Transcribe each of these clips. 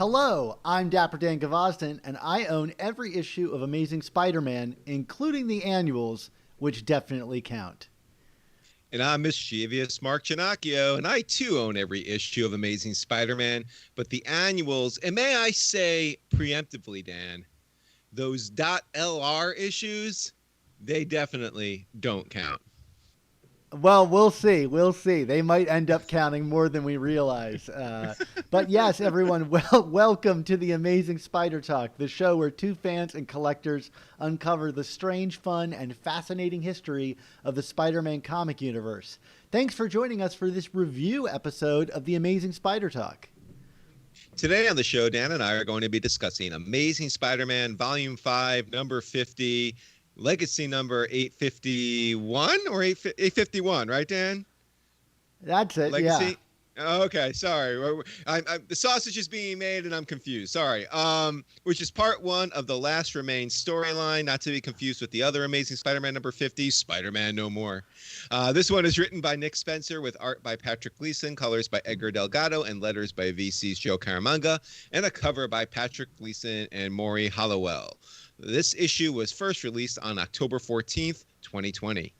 Hello, I'm Dapper Dan Gavosden, and I own every issue of Amazing Spider-Man, including the annuals, which definitely count. And I'm mischievous Mark Ginocchio, and I too own every issue of Amazing Spider-Man, but the annuals, and may I say preemptively, Dan, those .lr issues, they definitely don't count. Well, we'll see. We'll see. They might end up counting more than we realize. But yes, everyone, welcome to the Amazing Spider Talk, the show where two fans and collectors uncover the strange, fun, and fascinating history of the Spider Man comic universe. Thanks for joining us for this review episode of the Amazing Spider Talk. Today on the show, Dan and I are going to be discussing Amazing Spider-Man Volume 5, number 50, Legacy number 851 or 851, right, Dan? That's it, yeah. Legacy. Oh, okay, sorry. The sausage is being made, and I'm confused. Sorry. Which is part one of the Last Remain storyline, not to be confused with the other Amazing Spider-Man number 50, Spider-Man No More. This one is written by Nick Spencer with art by Patrick Gleason, colors by Edgar Delgado, and letters by VC's Joe Caramagna, and a cover by Patrick Gleason and Morry Hollowell. This issue was first released on October 14th, 2020.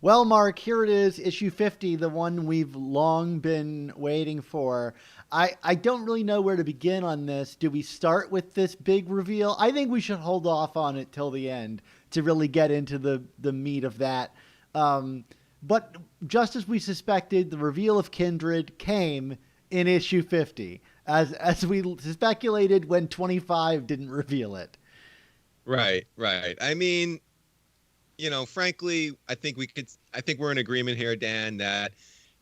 Well, Mark, here it is, issue 50, the one we've long been waiting for. I don't really know where to begin on this. Do we start with this big reveal? I think we should hold off on it till the end to really get into the meat of that. But just as we suspected, the reveal of Kindred came in issue 50, as we speculated when 25 didn't reveal it. Right, right. I mean, frankly, I think we're in agreement here, Dan, that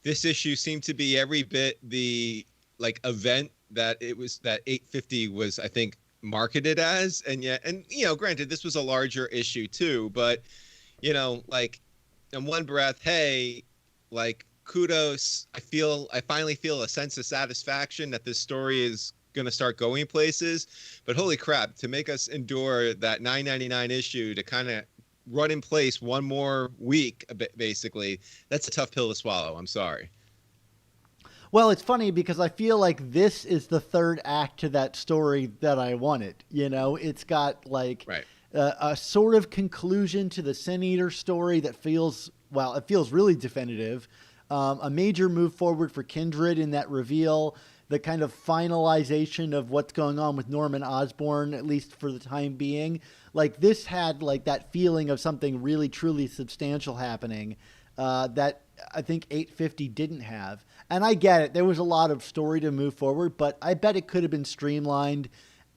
this issue seemed to be every bit the event that it was, that 850 was, I think, marketed as. And yet, granted, this was a larger issue too, but in one breath, hey, kudos. I finally feel a sense of satisfaction that this story is going to start going places. But holy crap, to make us endure that 9.99 issue to kind of run in place one more week, basically, that's a tough pill to swallow. I'm sorry. Well, it's funny because I feel like this is the third act to that story that I wanted. It's got right. A sort of conclusion to the Sin Eater story that feels really definitive. A major move forward for Kindred in that reveal, the kind of finalization of what's going on with Norman Osborn, at least for the time being. This had that feeling of something really, truly substantial happening that I think 850 didn't have. And I get it. There was a lot of story to move forward, but I bet it could have been streamlined,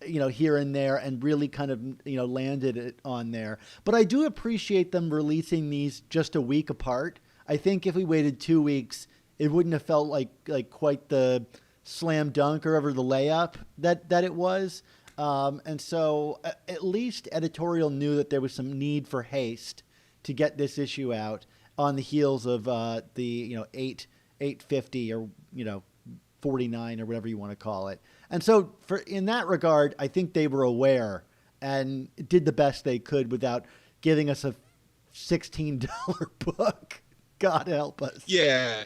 here and there, and really kind of, landed it on there. But I do appreciate them releasing these just a week apart. I think if we waited 2 weeks, it wouldn't have felt like quite the slam dunk or ever the layup that it was. And so at least editorial knew that there was some need for haste to get this issue out on the heels of the 850 or 49 or whatever you want to call it. And so in that regard, I think they were aware and did the best they could without giving us a $16 book. God help us. Yeah.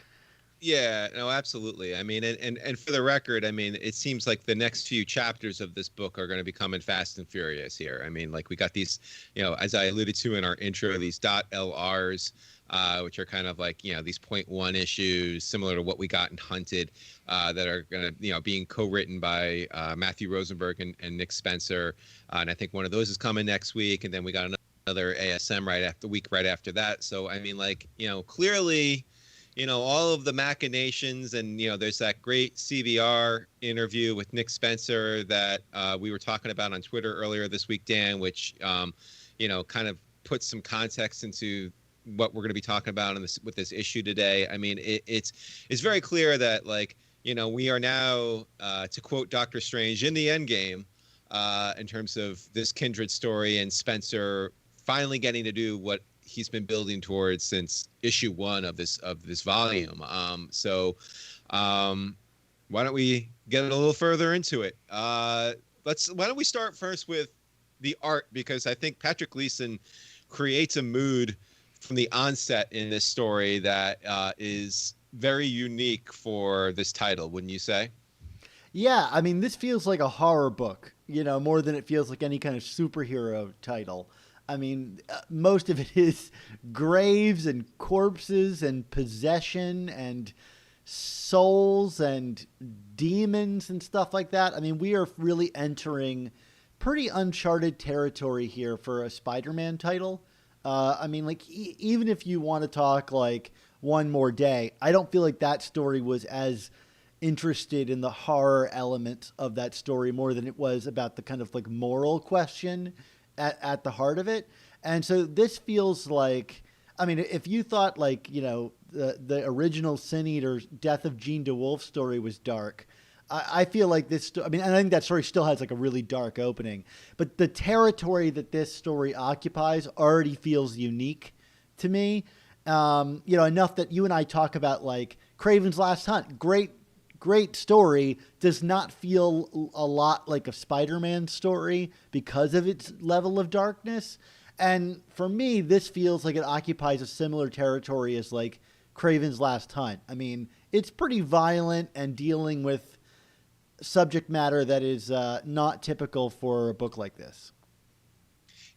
Yeah, no, absolutely. I mean, and for the record, I mean, it seems like the next few chapters of this book are going to be coming fast and furious here. I mean, we got these, as I alluded to in our intro, these .lrs, which are kind of these .1 issues, similar to what we got in Hunted, that are going to, being co-written by Matthew Rosenberg and Nick Spencer. And I think one of those is coming next week. And then we got another ASM right after that. So, I mean, clearly, all of the machinations, and, there's that great CVR interview with Nick Spencer that we were talking about on Twitter earlier this week, Dan, which, kind of puts some context into what we're going to be talking about with this issue today. I mean, it's very clear that, we are now, to quote Doctor Strange, in the end game in terms of this Kindred story and Spencer finally getting to do what he's been building towards since issue 1 of this volume. So why don't we get a little further into it? Why don't we start first with the art, because I think Patrick Gleason creates a mood from the onset in this story that is very unique for this title, wouldn't you say? Yeah, I mean, this feels like a horror book, more than it feels like any kind of superhero title. I mean, most of it is graves and corpses and possession and souls and demons and stuff like that. I mean, we are really entering pretty uncharted territory here for a Spider-Man title. I mean, like, even if you want to talk like One More Day, I don't feel like that story was as interested in the horror element of that story more than it was about the kind of like moral question at the heart of it. And so this feels like, I mean, if you thought like, the original Sin Eater's Death of Jean DeWolf story was dark, I feel like this, I mean, I think that story still has like a really dark opening, but the territory that this story occupies already feels unique to me. Enough that you and I talk about like Craven's Last Hunt, great story, does not feel a lot like a Spider-Man story because of its level of darkness. And for me, this feels like it occupies a similar territory as like Craven's Last Hunt. I mean, it's pretty violent and dealing with subject matter that is not typical for a book like this.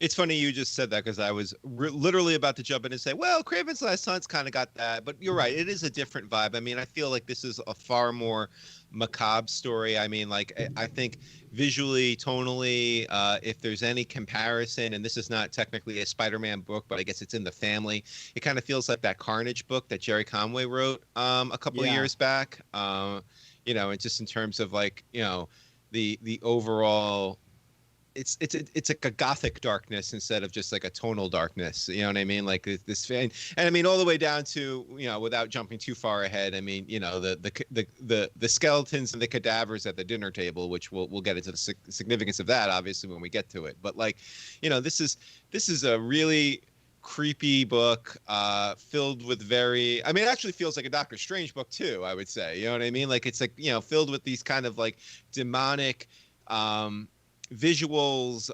It's funny you just said that because I was literally about to jump in and say, well, Craven's Last Hunt's kind of got that, but you're right. It is a different vibe. I mean, I feel like this is a far more macabre story. I mean, like, I think visually, tonally, if there's any comparison, and this is not technically a Spider-Man book, but I guess it's in the family, it kind of feels like that Carnage book that Jerry Conway wrote a couple of years back. And just in terms of like, the overall, it's like a gothic darkness instead of just like a tonal darkness. You know what I mean? Like this, and I mean all the way down to, without jumping too far ahead. I mean, the skeletons and the cadavers at the dinner table, which we'll get into the significance of that obviously when we get to it. But like, this is a really creepy book, filled with it actually feels like a Doctor Strange book too, I would say. You know what I mean? Like it's like, filled with these kind of like demonic visuals,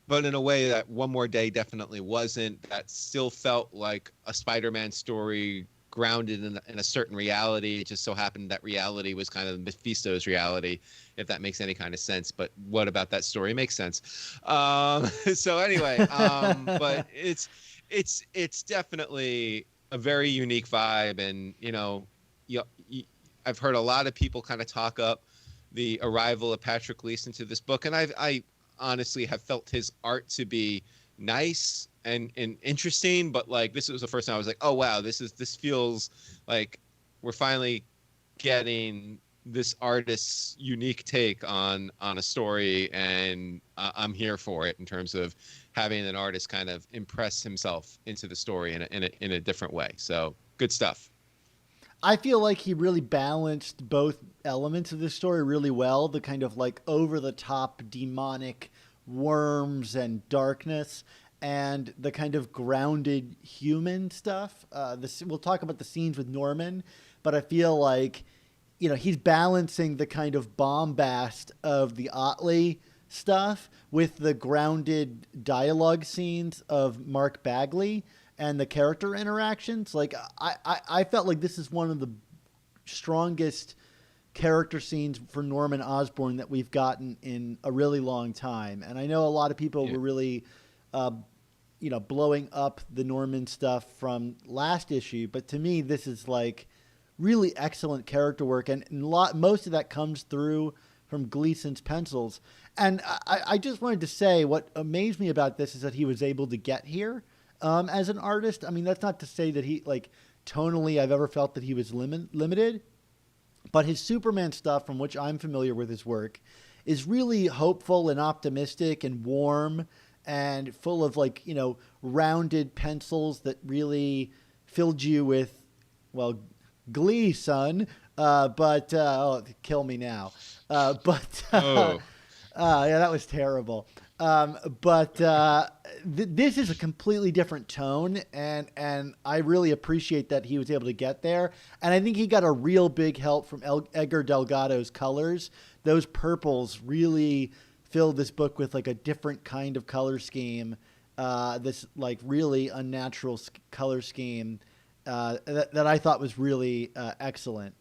but in a way that One More Day definitely wasn't. That still felt like a Spider-Man story grounded in a certain reality. It just so happened that reality was kind of Mephisto's reality, if that makes any kind of sense. But what about that story makes sense? So anyway, but it's definitely a very unique vibe, and I've heard a lot of people kind of talk up the arrival of Patrick Gleason to this book, and I honestly have felt his art to be nice and interesting, but like this was the first time I was like, oh wow, this feels like we're finally getting this artist's unique take on a story, and I'm here for it in terms of having an artist kind of impress himself into the story in a different way. So good stuff. I feel like he really balanced both elements of this story really well. The kind of like over the top demonic worms and darkness, and the kind of grounded human stuff. We'll talk about the scenes with Norman, but I feel like, he's balancing the kind of bombast of the Otley stuff with the grounded dialogue scenes of Mark Bagley and the character interactions. Like I felt like this is one of the strongest character scenes for Norman Osborn that we've gotten in a really long time. And I know a lot of people were really, blowing up the Norman stuff from last issue, but to me, this is like really excellent character work, and most of that comes through from Gleason's pencils. And I just wanted to say what amazed me about this is that he was able to get here as an artist. I mean, that's not to say that he, like, tonally I've ever felt that he was limited, but his Superman stuff, from which I'm familiar with his work, is really hopeful and optimistic and warm and full of, like, rounded pencils that really filled you with, well, glee, son. Kill me now. Yeah, that was terrible. This is a completely different tone, and I really appreciate that he was able to get there. And I think he got a real big help from Edgar Delgado's colors. Those purples really filled this book with like a different kind of color scheme. This like really unnatural color scheme that I thought was really excellent.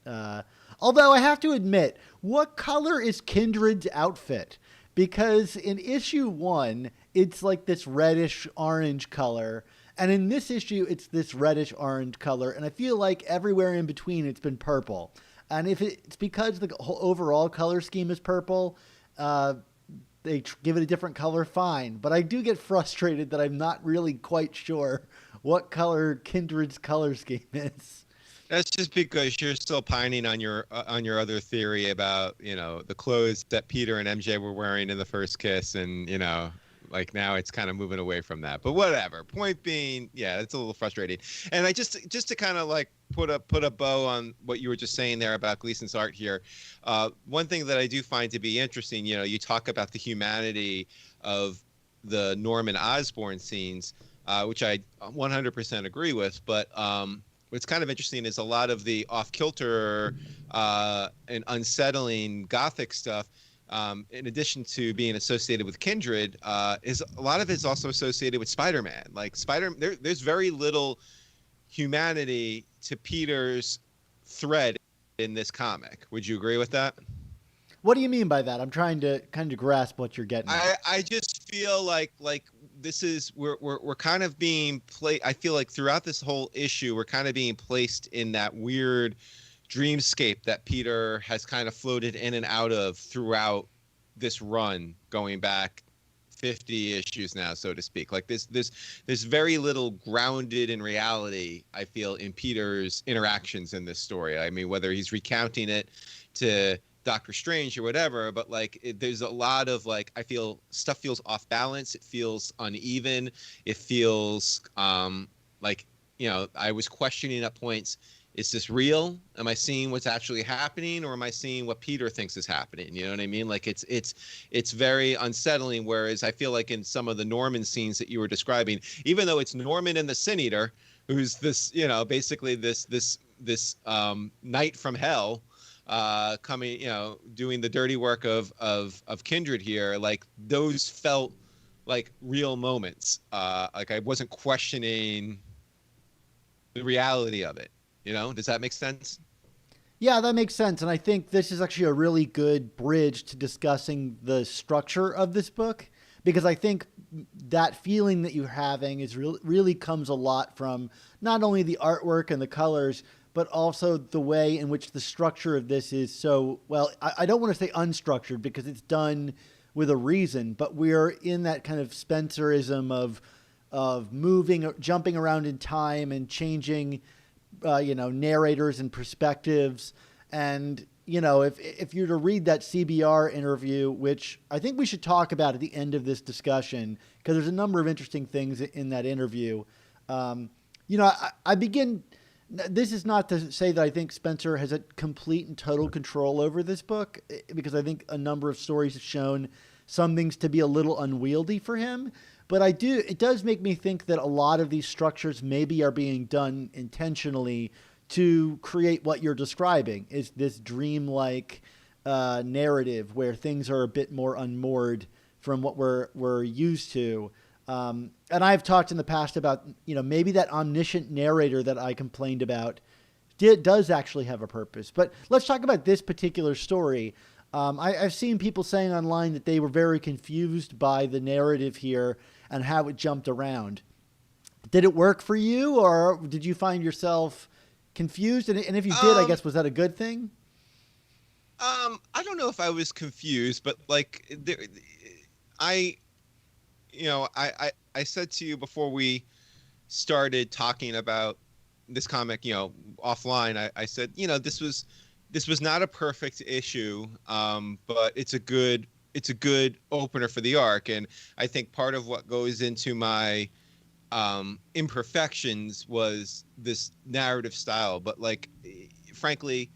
Although I have to admit, what color is Kindred's outfit? Because in issue 1, it's like this reddish orange color. And in this issue, it's this reddish orange color. And I feel like everywhere in between, it's been purple. And if it's because the whole overall color scheme is purple, give it a different color, fine. But I do get frustrated that I'm not really quite sure what color Kindred's color scheme is. That's just because you're still pining on your other theory about, the clothes that Peter and MJ were wearing in the first kiss, and like now it's kind of moving away from that. But whatever. Point being, yeah, it's a little frustrating. And I just to kind of like put a bow on what you were just saying there about Gleason's art here. One thing that I do find to be interesting, you talk about the humanity of the Norman Osborn scenes, which I 100% agree with, but what's kind of interesting is a lot of the off-kilter and unsettling Gothic stuff, in addition to being associated with Kindred, is a lot of it's also associated with Spider-Man. Like there's very little humanity to Peter's thread in this comic. Would you agree with that? What do you mean by that? I'm trying to kind of grasp what you're getting at. I just feel like this is we're kind of being played. I feel like throughout this whole issue, we're kind of being placed in that weird dreamscape that Peter has kind of floated in and out of throughout this run, going back 50 issues now, so to speak. Like there's very little grounded in reality, I feel, in Peter's interactions in this story. I mean, whether he's recounting it to Doctor Strange or whatever, but there's a lot of I feel stuff feels off balance. It feels uneven. It feels I was questioning at points, is this real? Am I seeing what's actually happening, or am I seeing what Peter thinks is happening? You know what I mean? Like it's very unsettling. Whereas I feel like in some of the Norman scenes that you were describing, even though it's Norman and the Sin Eater, who's this, basically this knight from hell, coming, doing the dirty work of Kindred here, like those felt like real moments. Like I wasn't questioning the reality of it. Does that make sense? Yeah, that makes sense. And I think this is actually a really good bridge to discussing the structure of this book, because I think that feeling that you're having is really comes a lot from not only the artwork and the colors, but also the way in which the structure of this is so, well, I don't want to say unstructured because it's done with a reason, but we're in that kind of Spencerism of moving, jumping around in time and changing, narrators and perspectives. And, if you're to read that CBR interview, which I think we should talk about at the end of this discussion, because there's a number of interesting things in that interview. I begin... This is not to say that I think Spencer has a complete and total control over this book, because I think a number of stories have shown some things to be a little unwieldy for him. But it does make me think that a lot of these structures maybe are being done intentionally to create what you're describing, is this dreamlike narrative where things are a bit more unmoored from what we're used to. And I've talked in the past about, maybe that omniscient narrator that I complained about does actually have a purpose. But let's talk about this particular story. I've seen people saying online that they were very confused by the narrative here and how it jumped around. Did it work for you, or did you find yourself confused? And if you did, I guess, was that a good thing? I don't know if I was confused, but I said to you before we started talking about this comic, offline, I said, this was not a perfect issue, but it's a good opener for the arc. And I think part of what goes into my imperfections was this narrative style. But frankly,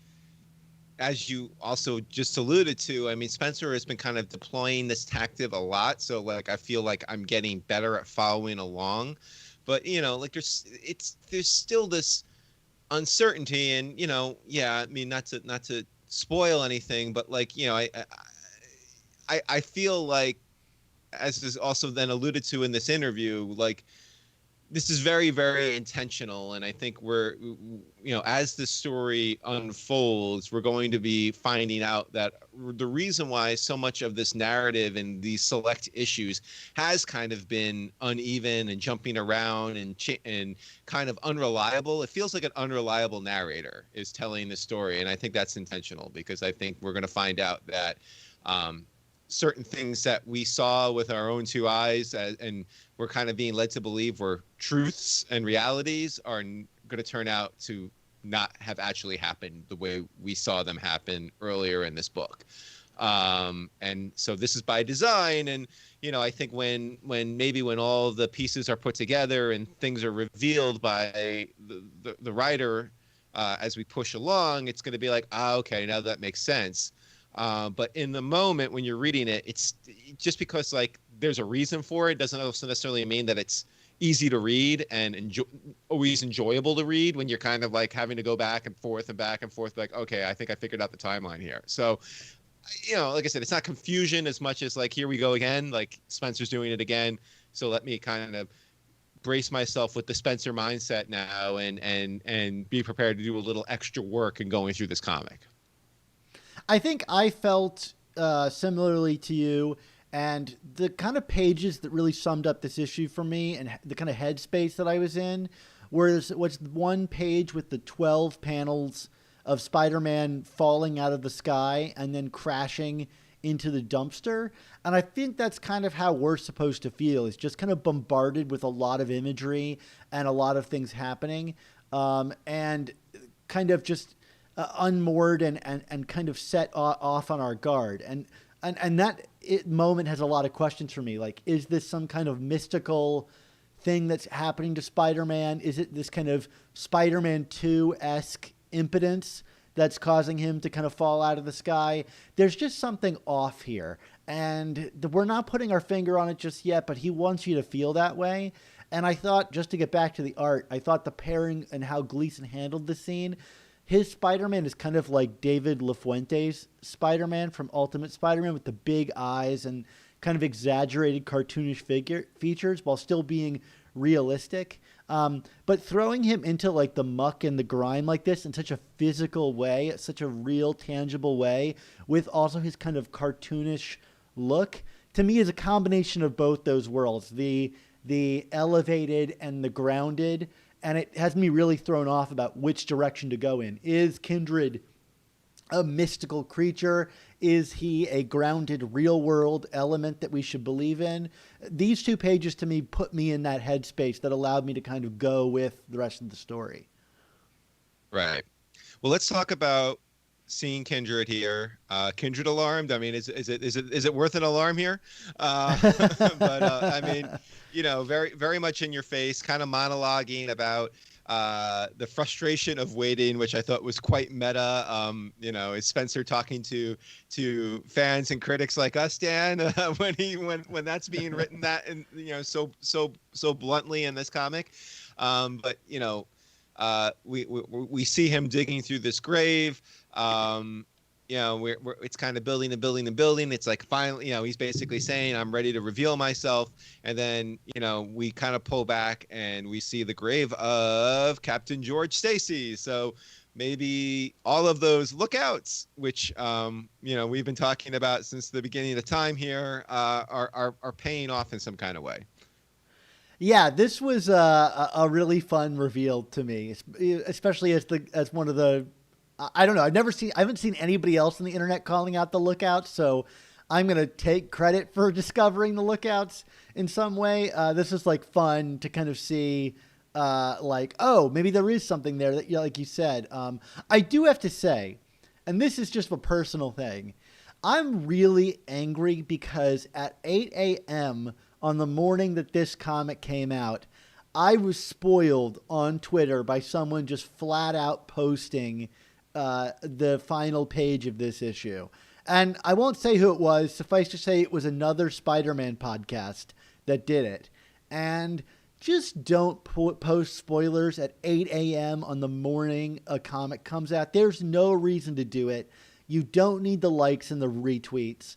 as you also just alluded to, I mean, Spencer has been kind of deploying this tactic a lot. So I feel like I'm getting better at following along. But there's still this uncertainty, and I mean, not to spoil anything, but I feel like, as is also then alluded to in this interview, this is very, very intentional. And I think as the story unfolds, we're going to be finding out that the reason why so much of this narrative and these select issues has kind of been uneven and jumping around and kind of unreliable. It feels like an unreliable narrator is telling the story. And I think that's intentional, because I think we're going to find out that, certain things that we saw with our own two eyes, and we're kind of being led to believe were truths and realities, are going to turn out to not have actually happened the way we saw them happen earlier in this book. And so this is by design. And, I think when all the pieces are put together and things are revealed by the writer, as we push along, it's going to be like, okay, now that makes sense. But in the moment when you're reading it, it's just because like there's a reason for it doesn't also necessarily mean that it's easy to read and always enjoyable to read when you're kind of like having to go back and forth, like, okay, I think I figured out the timeline here. So, like I said, it's not confusion as much as like, here we go again, like Spencer's doing it again. So let me kind of brace myself with the Spencer mindset now and be prepared to do a little extra work in going through this comic. I think I felt similarly to you, and the kind of pages that really summed up this issue for me and the kind of headspace that I was in was one page with the 12 panels of Spider-Man falling out of the sky and then crashing into the dumpster. And I think that's kind of how we're supposed to feel. It's just kind of bombarded with a lot of imagery and a lot of things happening, and kind of just unmoored and kind of set off on our guard. And that moment has a lot of questions for me. Like, is this some kind of mystical thing that's happening to Spider-Man? Is it this kind of Spider-Man 2-esque impotence that's causing him to kind of fall out of the sky? There's just something off here. And we're not putting our finger on it just yet, but he wants you to feel that way. And I thought, just to get back to the art, I thought the pairing and how Gleason handled the scene, his Spider-Man is kind of like David LaFuente's Spider-Man from Ultimate Spider-Man, with the big eyes and kind of exaggerated cartoonish features while still being realistic. But throwing him into like the muck and the grime like this in such a physical way, such a real, tangible way, with also his kind of cartoonish look, to me is a combination of both those worlds, the elevated and the grounded. And it has me really thrown off about which direction to go in. Is Kindred a mystical creature? Is he a grounded real-world element that we should believe in? These two pages, to me, put me in that headspace that allowed me to kind of go with the rest of the story. Right. Well, let's talk about seeing Kindred here. Kindred alarmed. I mean, is it worth an alarm here? But I mean, very, very much in your face, kind of monologuing about the frustration of waiting, which I thought was quite meta. Is Spencer talking to fans and critics like us, Dan, when that's being written that, and so bluntly in this comic. But we see him digging through this grave. It's kind of building and building and building. It's like finally, he's basically saying, I'm ready to reveal myself. And then, we kind of pull back and we see the grave of Captain George Stacy. So maybe all of those lookouts, which, we've been talking about since the beginning of the time here, are paying off in some kind of way. Yeah, this was a really fun reveal to me, especially as one of the, I don't know, I haven't seen anybody else on the internet calling out the lookouts, so I'm going to take credit for discovering the lookouts in some way. This is like fun to kind of see, oh, maybe there is something there that, like you said. I do have to say, and this is just a personal thing, I'm really angry because at 8 a.m. on the morning that this comic came out, I was spoiled on Twitter by someone just flat out posting the final page of this issue. And I won't say who it was. Suffice to say it was another Spider-Man podcast that did it. And just don't post spoilers at 8 a.m. on the morning a comic comes out. There's no reason to do it. You don't need the likes and the retweets.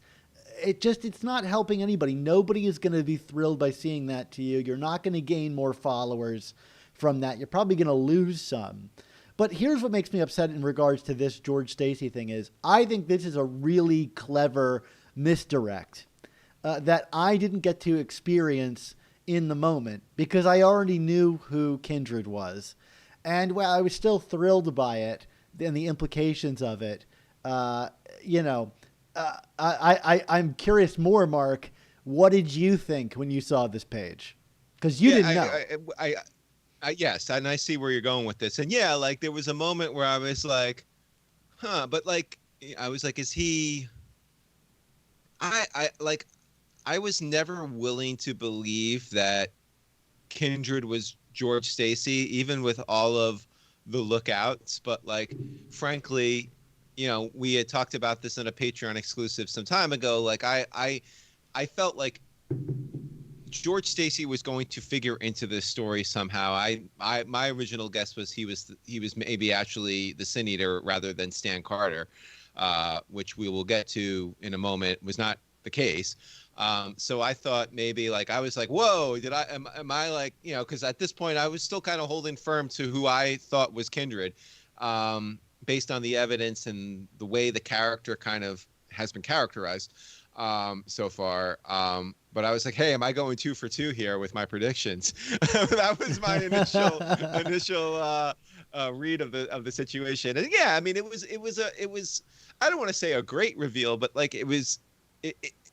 it's not helping anybody. Nobody is going to be thrilled by seeing that to you. You're not going to gain more followers from that. You're probably going to lose some. But here's what makes me upset in regards to this George Stacy thing is I think this is a really clever misdirect that I didn't get to experience in the moment because I already knew who Kindred was. And while I was still thrilled by it and the implications of it, I'm curious more, Mark, what did you think when you saw this page? Because you didn't know. Yes, and I see where you're going with this. And yeah, like there was a moment where I was like, but like I was like, is he I was never willing to believe that Kindred was George Stacy, even with all of the lookouts. But like, frankly, we had talked about this in a Patreon exclusive some time ago. Like I felt like George Stacy was going to figure into this story somehow. My original guess was he was maybe actually the Sin Eater rather than Stan Carter, which we will get to in a moment. Was not the case. So I thought maybe like I was like, whoa, am I like, because at this point I was still kind of holding firm to who I thought was Kindred, based on the evidence and the way the character kind of has been characterized so far. But I was like, hey, am I going 2 for 2 here with my predictions? That was my initial read of the situation. And yeah, I mean, it was I don't want to say a great reveal, but like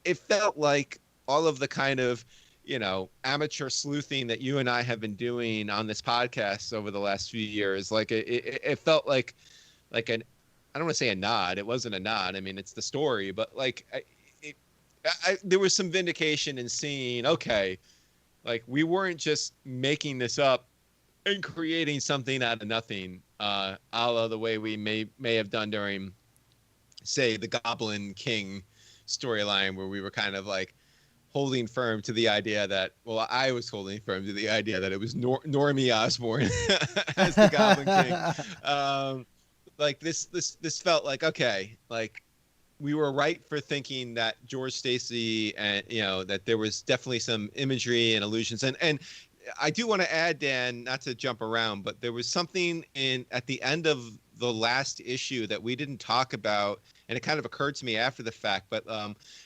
it felt like all of the kind of, amateur sleuthing that you and I have been doing on this podcast over the last few years. Like it felt like I don't want to say a nod. It wasn't a nod. I mean, it's the story, but like there was some vindication in seeing, okay, like we weren't just making this up and creating something out of nothing, a la the way we may have done during, say, the Goblin King storyline, where we were kind of like holding firm to the idea that, well, I was holding firm to the idea that it was Normie Osborn as the Goblin King. Like this felt like, okay, like we were right for thinking that George Stacy and that there was definitely some imagery and allusions, and I do want to add, Dan, not to jump around, but there was something at the end of the last issue that we didn't talk about, and it kind of occurred to me after the fact. But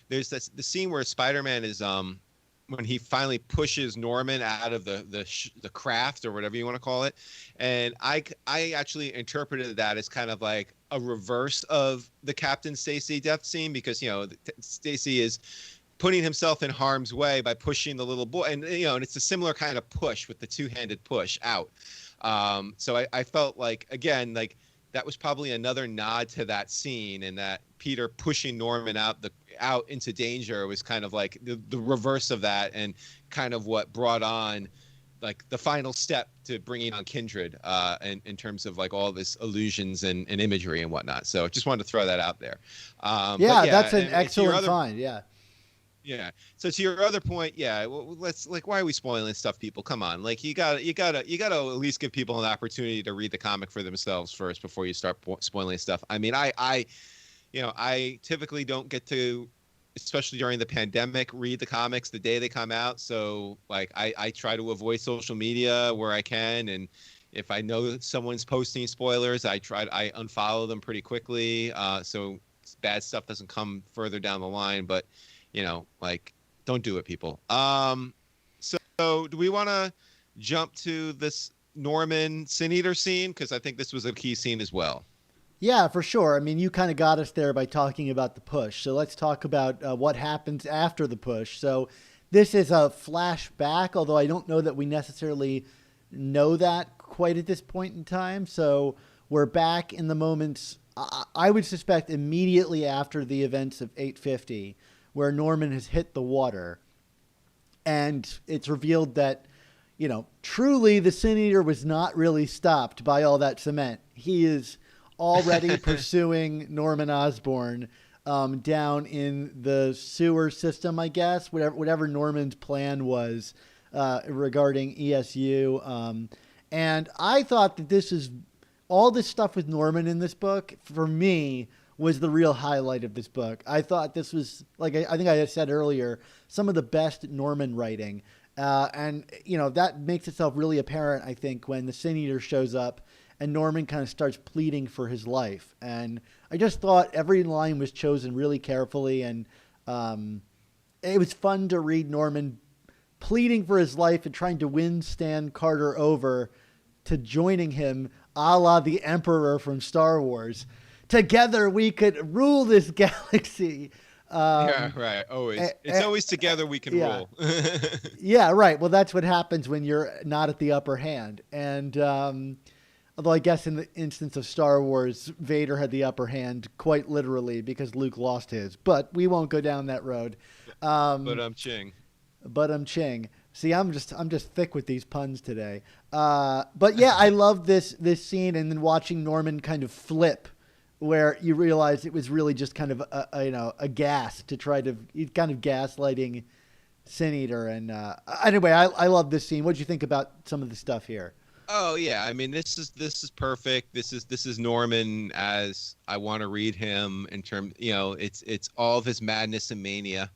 there's the scene where Spider-Man is when he finally pushes Norman out of the craft or whatever you want to call it, and I actually interpreted that as kind of like a reverse of the Captain Stacy death scene, because Stacy is putting himself in harm's way by pushing the little boy, and and it's a similar kind of push with the two-handed push out. So I felt like, again, like that was probably another nod to that scene, and that Peter pushing Norman out into danger was kind of like the reverse of that, and kind of what brought on like the final step to bringing on Kindred, in terms of like all this illusions and imagery and whatnot. So just wanted to throw that out there. That's an excellent find. Yeah. Yeah. So to your other point, yeah, well, why are we spoiling stuff, people? Come on. Like you gotta at least give people an opportunity to read the comic for themselves first before you start spoiling stuff. I mean, I typically don't get to, especially during the pandemic, read the comics the day they come out. So like I try to avoid social media where I can, and if I know someone's posting spoilers, I unfollow them pretty quickly, so bad stuff doesn't come further down the line. But like, don't do it, people. So do we want to jump to this Norman Sin Eater scene? Because I think this was a key scene as well. Yeah, for sure. I mean, you kind of got us there by talking about the push. So let's talk about what happens after the push. So this is a flashback, although I don't know that we necessarily know that quite at this point in time. So we're back in the moments, I would suspect, immediately after the events of 850, where Norman has hit the water. And it's revealed that, truly the Sin Eater was not really stopped by all that cement. He is already pursuing Norman Osborn down in the sewer system, I guess, whatever Norman's plan was regarding ESU. And I thought that all this stuff with Norman in this book, for me, was the real highlight of this book. I thought this was, like I think I said earlier, some of the best Norman writing. And, that makes itself really apparent, I think, when the Sin Eater shows up and Norman kind of starts pleading for his life. And I just thought every line was chosen really carefully. And it was fun to read Norman pleading for his life and trying to win Stan Carter over to joining him, a la the Emperor from Star Wars. Together we could rule this galaxy. Yeah, right. Always. It's always together we can rule. Yeah, right. Well, that's what happens when you're not at the upper hand. And although I guess in the instance of Star Wars, Vader had the upper hand quite literally because Luke lost his. But we won't go down that road. Ching. But Ching. See, I'm just thick with these puns today. But yeah, I love this scene, and then watching Norman kind of flip, where you realize it was really just kind of a gas to try to, he's kind of gaslighting Sin Eater. And anyway, I love this scene. What did you think about some of the stuff here? Oh yeah, I mean this is perfect. This is Norman as I want to read him in terms. It's all of his madness and mania.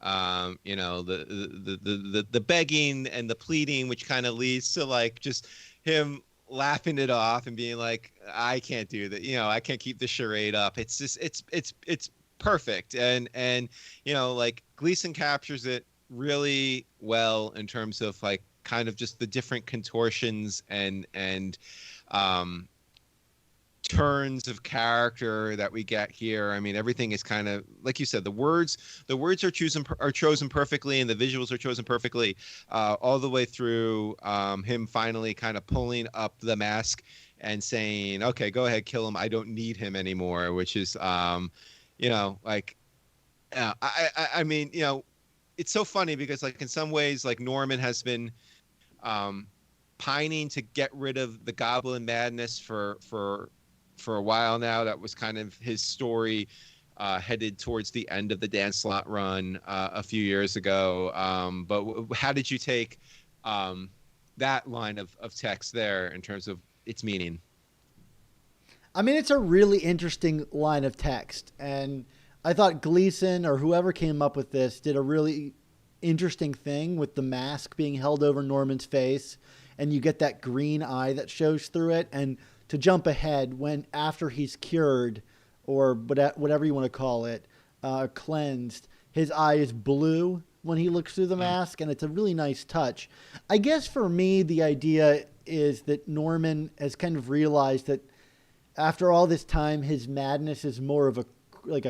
The begging and the pleading, which kind of leads to like just him laughing it off and being like, I can't do that. I can't keep the charade up. It's just, it's perfect. And like Gleason captures it really well in terms of like kind of just the different contortions and turns of character that we get here. I mean, everything is kind of like you said. The words are chosen perfectly, and the visuals are chosen perfectly, all the way through him finally kind of pulling up the mask and saying, "Okay, go ahead, kill him. I don't need him anymore." Which is, I mean, it's so funny because like in some ways, like Norman has been pining to get rid of the Goblin madness for a while now. That was kind of his story headed towards the end of the Dan Slott run a few years ago. But how did you take that line of text there in terms of its meaning? I mean, it's a really interesting line of text. And I thought Gleason or whoever came up with this did a really interesting thing with the mask being held over Norman's face. And you get that green eye that shows through it. And to jump ahead, when after he's cured, or whatever you want to call it, cleansed, his eye is blue when he looks through the mask, and it's a really nice touch. I guess for me, the idea is that Norman has kind of realized that after all this time, his madness is more of a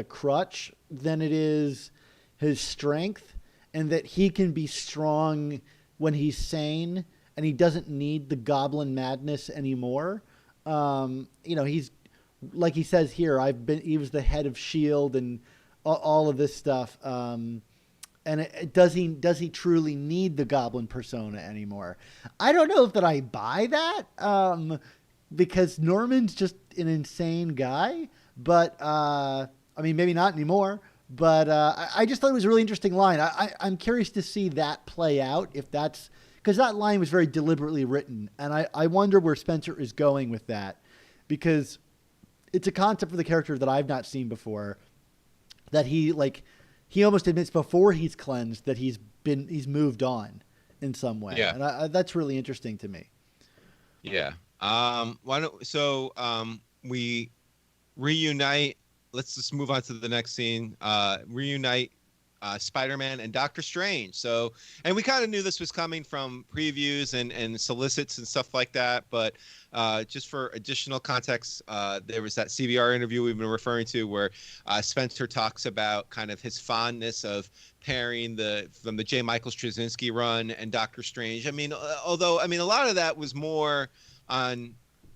crutch than it is his strength, and that he can be strong when he's sane, and he doesn't need the goblin madness anymore. He's like he says here, he was the head of S.H.I.E.L.D. and all of this stuff. And does he truly need the goblin persona anymore? I don't know if that I buy that, because Norman's just an insane guy, but, I mean, maybe not anymore, but, I just thought it was a really interesting line. I'm curious to see that play out, if that's, because that line was very deliberately written. And I wonder where Spencer is going with that, because it's a concept for the character that I've not seen before, that he almost admits before he's cleansed that he's moved on in some way. Yeah. And that's really interesting to me. Yeah. We reunite. Let's just move on to the next scene. Reunite Spider-Man and Doctor Strange. So, and we kind of knew this was coming from previews and solicits and stuff like that. But just for additional context, there was that CBR interview we've been referring to where Spencer talks about kind of his fondness of pairing from the J. Michael Straczynski run and Doctor Strange. I mean, a lot of that was more on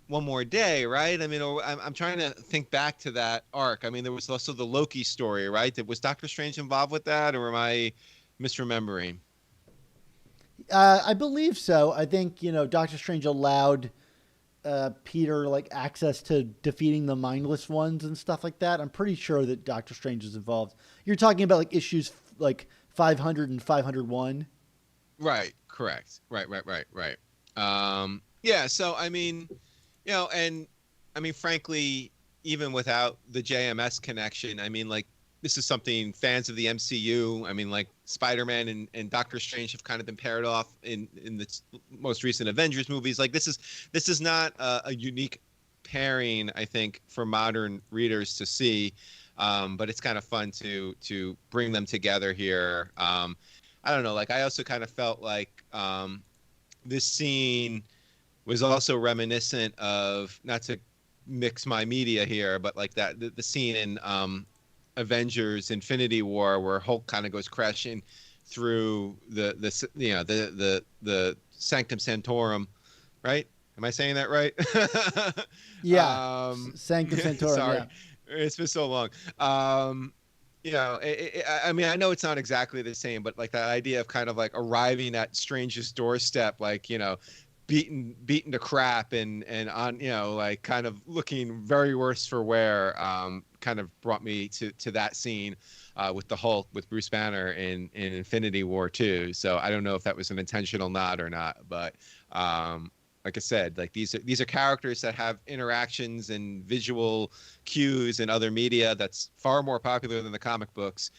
One More Day, right? I mean, I'm trying to think back to that arc. I mean, there was also the Loki story, right? Was Doctor Strange involved with that, or am I misremembering? I believe so. I think, Doctor Strange allowed Peter access to defeating the mindless ones and stuff like that. I'm pretty sure that Doctor Strange is involved. You're talking about issues 500 and 501. Right. Correct. Right. Yeah. So, I mean, and I mean, frankly, even without the JMS connection, I mean, like, this is something fans of the MCU, I mean, like, Spider-Man and Doctor Strange have kind of been paired off in the most recent Avengers movies. Like, this is not a unique pairing, I think, for modern readers to see. But it's kind of fun to bring them together here. I don't know. Like, I also kind of felt like this scene was also reminiscent of, not to mix my media here, but like that the scene in Avengers Infinity War where Hulk kind of goes crashing through the Sanctum Sanctorum, right? Am I saying that right? Yeah, Sanctum Sanctorum. Sorry, Yeah. it's been so long. I mean, I know it's not exactly the same, but like that idea of kind of like arriving at Strange's doorstep, like, beaten to crap and on, like kind of looking very worse for wear, kind of brought me to that scene with the Hulk, with Bruce Banner in Infinity War 2. So I don't know if that was an intentional nod or not, but like I said, like these are characters that have interactions and visual cues in other media that's far more popular than the comic books.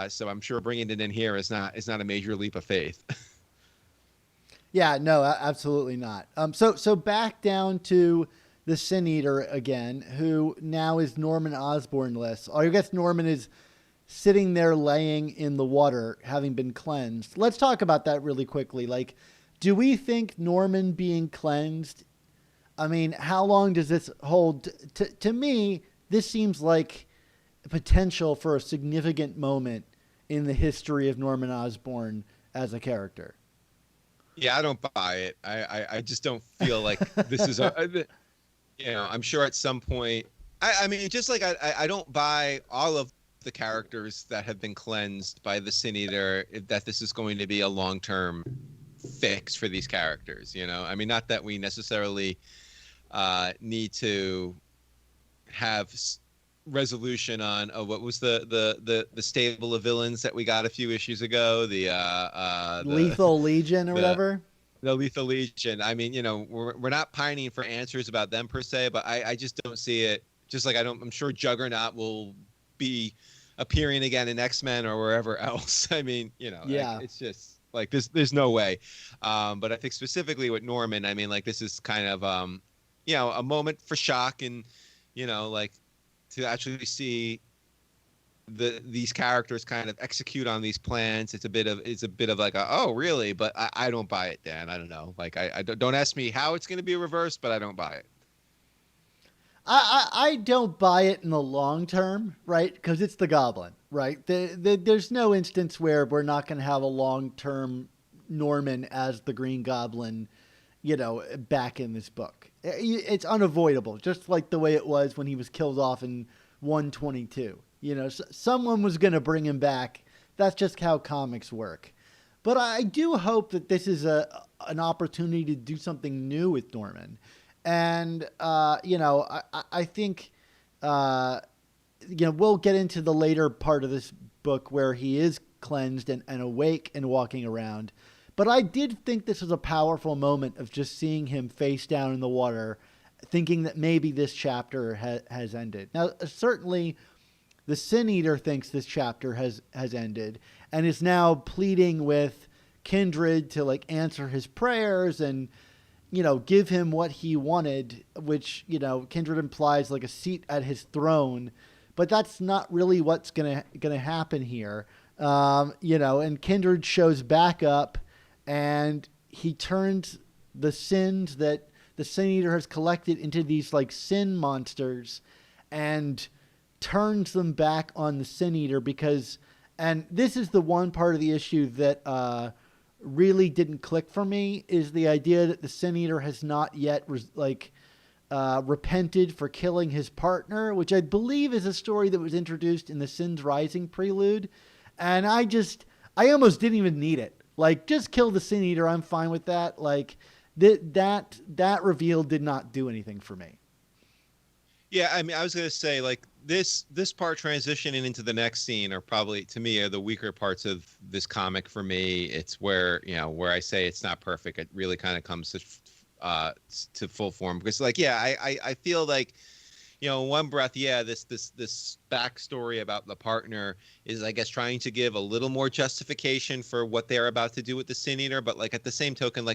So I'm sure bringing it in here is not a major leap of faith. Yeah, no, absolutely not. So back down to the Sin Eater again, who now is Norman Osborn-less. Or I guess Norman is sitting there laying in the water, having been cleansed. Let's talk about that really quickly. Like, do we think Norman being cleansed, I mean, how long does this hold? To me, this seems like potential for a significant moment in the history of Norman Osborn as a character. Yeah, I don't buy it. I just don't feel like this is I'm sure at some point, I mean, just like I don't buy all of the characters that have been cleansed by the Sin Eater, that this is going to be a long-term fix for these characters. I mean, not that we necessarily need to have resolution on what was the stable of villains that we got a few issues ago, the Lethal Legion or whatever. The Lethal Legion. I mean, we're not pining for answers about them per se, but I just don't see it. Just like I'm sure Juggernaut will be appearing again in X-Men or wherever else. I mean, Yeah. like, it's just like there's no way. But I think specifically with Norman, I mean, like, this is kind of a moment for shock and like to actually see these characters kind of execute on these plans. It's a bit of like oh really, but I don't buy it, Dan. I don't know. Like I don't ask me how it's going to be reversed, but I don't buy it. I don't buy it in the long term, right? Because it's the Goblin, right? There's no instance where we're not going to have a long-term Norman as the Green Goblin, back in this book. It's unavoidable, just like the way it was when he was killed off in 122. Someone was going to bring him back. That's just how comics work. But I do hope that this is an opportunity to do something new with Norman. And, I think, we'll get into the later part of this book where he is cleansed and awake and walking around. But I did think this was a powerful moment of just seeing him face down in the water, thinking that maybe this chapter has ended. Now, certainly the Sin Eater thinks this chapter has ended and is now pleading with Kindred to like answer his prayers and, give him what he wanted, which, Kindred implies like a seat at his throne, but that's not really what's gonna happen here. And Kindred shows back up and he turns the sins that the Sin Eater has collected into these like sin monsters and turns them back on the Sin Eater and this is the one part of the issue that really didn't click for me, is the idea that the Sin Eater has not yet repented for killing his partner, which I believe is a story that was introduced in the Sins Rising prelude. And I almost didn't even need it. Like, just kill the Sin Eater. I'm fine with that. Like, that reveal did not do anything for me. Yeah, I mean, I was gonna say, like, this part transitioning into the next scene are probably, to me, are the weaker parts of this comic for me. It's where I say it's not perfect. It really kind of comes to full form because, like, yeah, I feel like in one breath, yeah, this backstory about the partner is, I guess, trying to give a little more justification for what they're about to do with the Sin Eater, but like at the same token,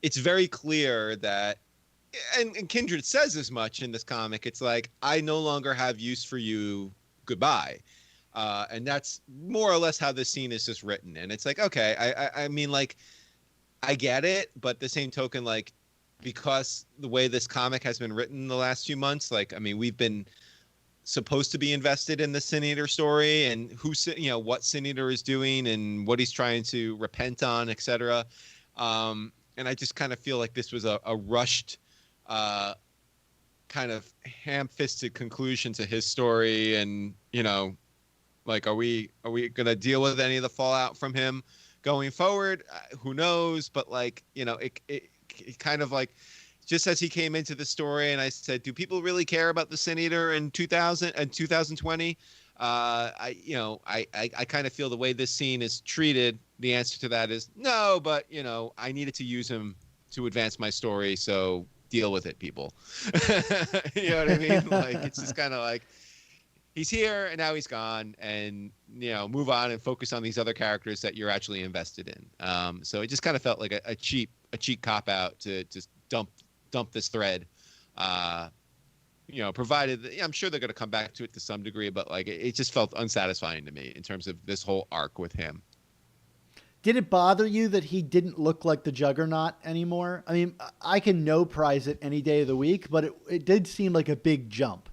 it's very clear that, and Kindred says as much in this comic. It's like, I no longer have use for you. Goodbye. And that's more or less how this scene is just written. And it's like, okay, I mean, like, I get it, but at the same token, like, because the way this comic has been written the last few months, like, I mean, we've been supposed to be invested in the Sin Eater story and what Sin Eater is doing and what he's trying to repent on, etc. And I just kind of feel like this was a rushed, kind of ham-fisted conclusion to his story. And, like, are we going to deal with any of the fallout from him going forward? Who knows? But like, it kind of like, just as he came into the story and I said, do people really care about the Sin Eater in 2000 and 2020? I kind of feel the way this scene is treated, the answer to that is no, but I needed to use him to advance my story. So deal with it, people. You know what I mean? Like, it's just kind of like, he's here and now he's gone, and move on and focus on these other characters that you're actually invested in. So it just kind of felt like a cheap cop out to just dump this thread. Provided I'm sure they're going to come back to it to some degree, but like it just felt unsatisfying to me in terms of this whole arc with him. Did it bother you that he didn't look like the Juggernaut anymore? I mean, I can no prize it any day of the week, but it did seem like a big jump.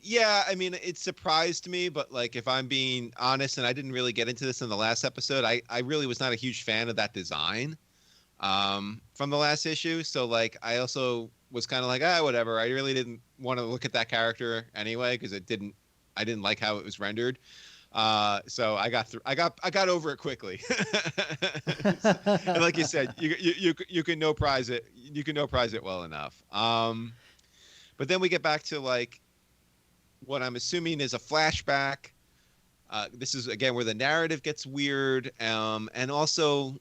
Yeah, I mean, it surprised me, but like, if I'm being honest, and I didn't really get into this in the last episode, I really was not a huge fan of that design from the last issue. So like, I also was kind of like, whatever. I really didn't want to look at that character anyway, because I didn't like how it was rendered. So I got over it quickly. And like you said, you can no prize it. You can no prize it well enough. But then we get back to like what I'm assuming is a flashback. This is again where the narrative gets weird. And also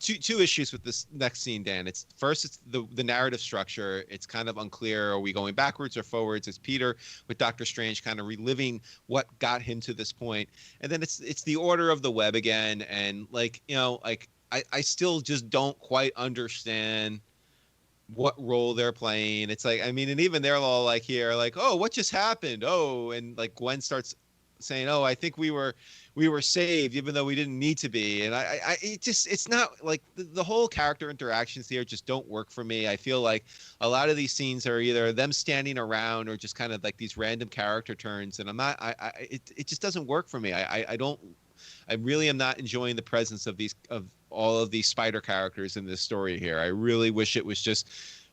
two issues with this next scene, Dan. It's the narrative structure. It's kind of unclear. Are we going backwards or forwards? It's Peter with Doctor Strange kind of reliving what got him to this point. And then it's the order of the web again. And like, I still just don't quite understand what role they're playing. It's like, I mean, and even they're all like here, like, oh, what just happened? Oh, and like Gwen starts saying, oh, I think we were saved even though we didn't need to be. And it's not like the whole character interactions here just don't work for me. I feel like a lot of these scenes are either them standing around or just kind of like these random character turns. And it just doesn't work for me. I really am not enjoying the presence of all of these spider characters in this story here. I really wish it was just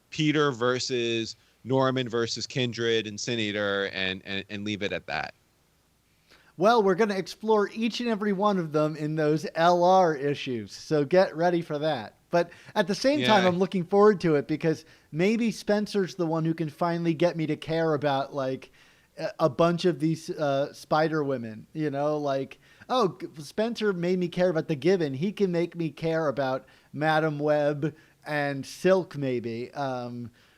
Peter versus Norman versus Kindred and Sin Eater and leave it at that. Well, we're going to explore each and every one of them in those LR issues, so get ready for that. But at the same time, I'm looking forward to it because maybe Spencer's the one who can finally get me to care about like a bunch of these spider women, like, oh, Spencer made me care about the Given. He can make me care about Madam Web and Silk maybe.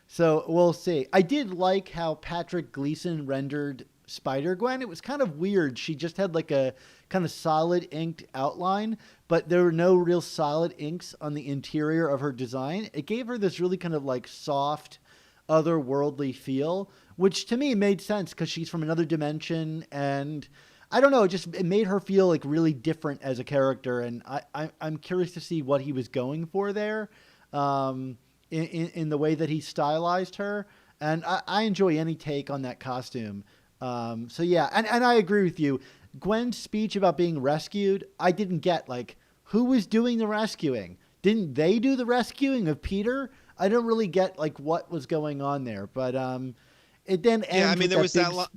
So we'll see. I did like how Patrick Gleason rendered Spider-Gwen. It was kind of weird. She just had like a kind of solid inked outline, but there were no real solid inks on the interior of her design. It gave her this really kind of like soft, otherworldly feel, which to me made sense because she's from another dimension. And I don't know, it made her feel like really different as a character. And I'm curious to see what he was going for there in the way that he stylized her. And I enjoy any take on that costume. So yeah, and I agree with you. Gwen's speech about being rescued, I didn't get, like, who was doing the rescuing? Didn't they do the rescuing of Peter? I don't really get like what was going on there, but it then ends. Yeah, I mean, there was that.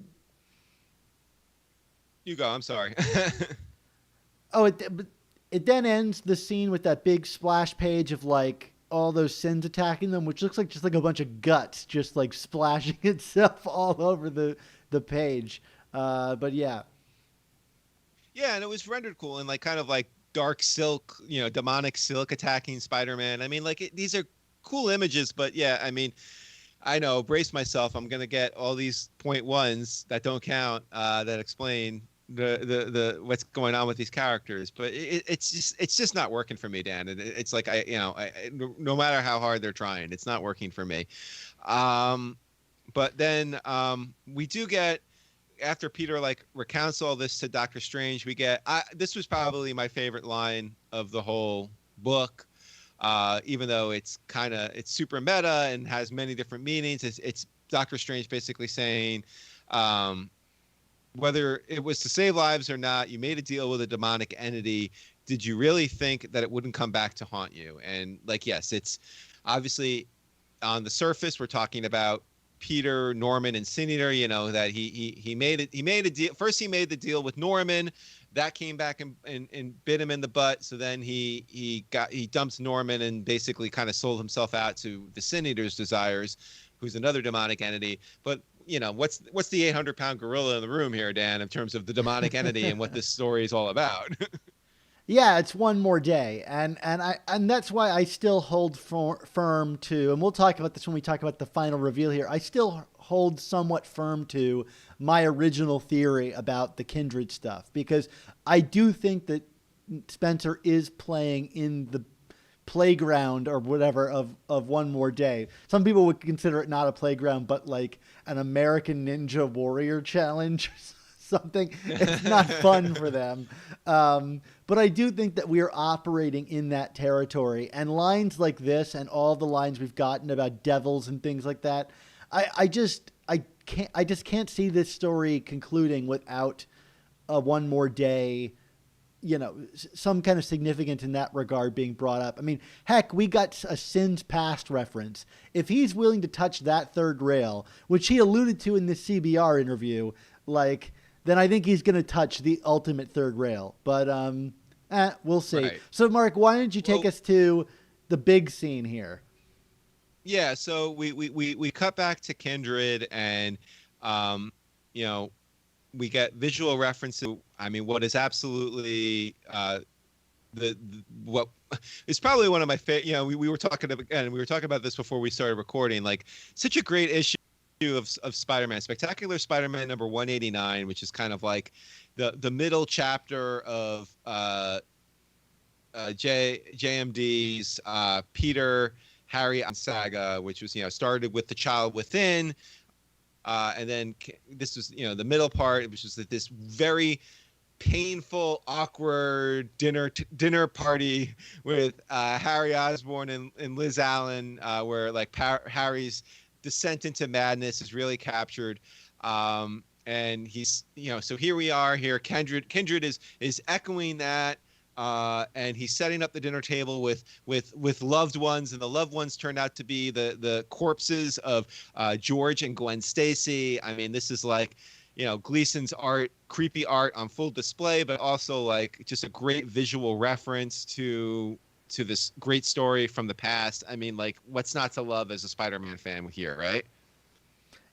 You go. I'm sorry. It then ends the scene with that big splash page of like all those sins attacking them, which looks like just like a bunch of guts just like splashing itself all over the page. But yeah. Yeah, and it was rendered cool and like kind of like dark silk, demonic silk attacking Spider-Man. I mean, like these are cool images, but yeah, I mean, I know, brace myself. I'm gonna get all these point ones that don't count that explain the what's going on with these characters, but it's just not working for me, Dan. And it's like no matter how hard they're trying, it's not working for me. But then we do get, after Peter like recounts all this to Doctor Strange, we get this was probably my favorite line of the whole book. Even though it's super meta and has many different meanings, it's Doctor Strange basically saying, whether it was to save lives or not, you made a deal with a demonic entity. Did you really think that it wouldn't come back to haunt you? And like, yes, it's obviously on the surface, we're talking about Peter, Norman, and Sin Eater, that he made it. He made a deal. First, he made the deal with Norman. That came back and bit him in the butt. So then he dumps Norman and basically kind of sold himself out to the Sin Eater's desires, who's another demonic entity. But what's the 800-pound gorilla in the room here, Dan, in terms of the demonic entity and what this story is all about? Yeah, it's one more day, and that's why I still hold firm to, and we'll talk about this when we talk about the final reveal here. I still hold somewhat firm to my original theory about the Kindred stuff, because I do think that Spencer is playing in the playground or whatever of One More Day. Some people would consider it not a playground, but like an American Ninja Warrior challenge. Something. It's not fun for them. But I do think that we are operating in that territory, and lines like this and all the lines we've gotten about devils and things like that, I just can't see this story concluding without a One More Day, some kind of significance in that regard being brought up. I mean, heck, we got a Sins Past reference. If he's willing to touch that third rail, which he alluded to in this CBR interview, then I think he's going to touch the ultimate third rail. But we'll see. Right. So, Mark, why don't you take us to the big scene here? Yeah, so we cut back to Kindred, and we get visual references. I mean, what is absolutely what is probably one of my favorite. We were talking about this before we started recording. Like, such a great issue of Spider-Man, Spectacular Spider-Man number 189, which is kind of like the middle chapter of JMD's Peter, Harry saga, which was started with the Child Within, and then this was the middle part, which was this very painful, awkward dinner party with Harry Osborn and Liz Allen, where like Harry's descent into madness is really captured, and he's so here we are here. Kindred is echoing that, and he's setting up the dinner table with loved ones, and the loved ones turned out to be the corpses of George and Gwen Stacy. I mean, this is like Gleason's creepy art on full display, but also like just a great visual reference to this great story from the past. I mean, like, what's not to love as a Spider-Man fan here, right?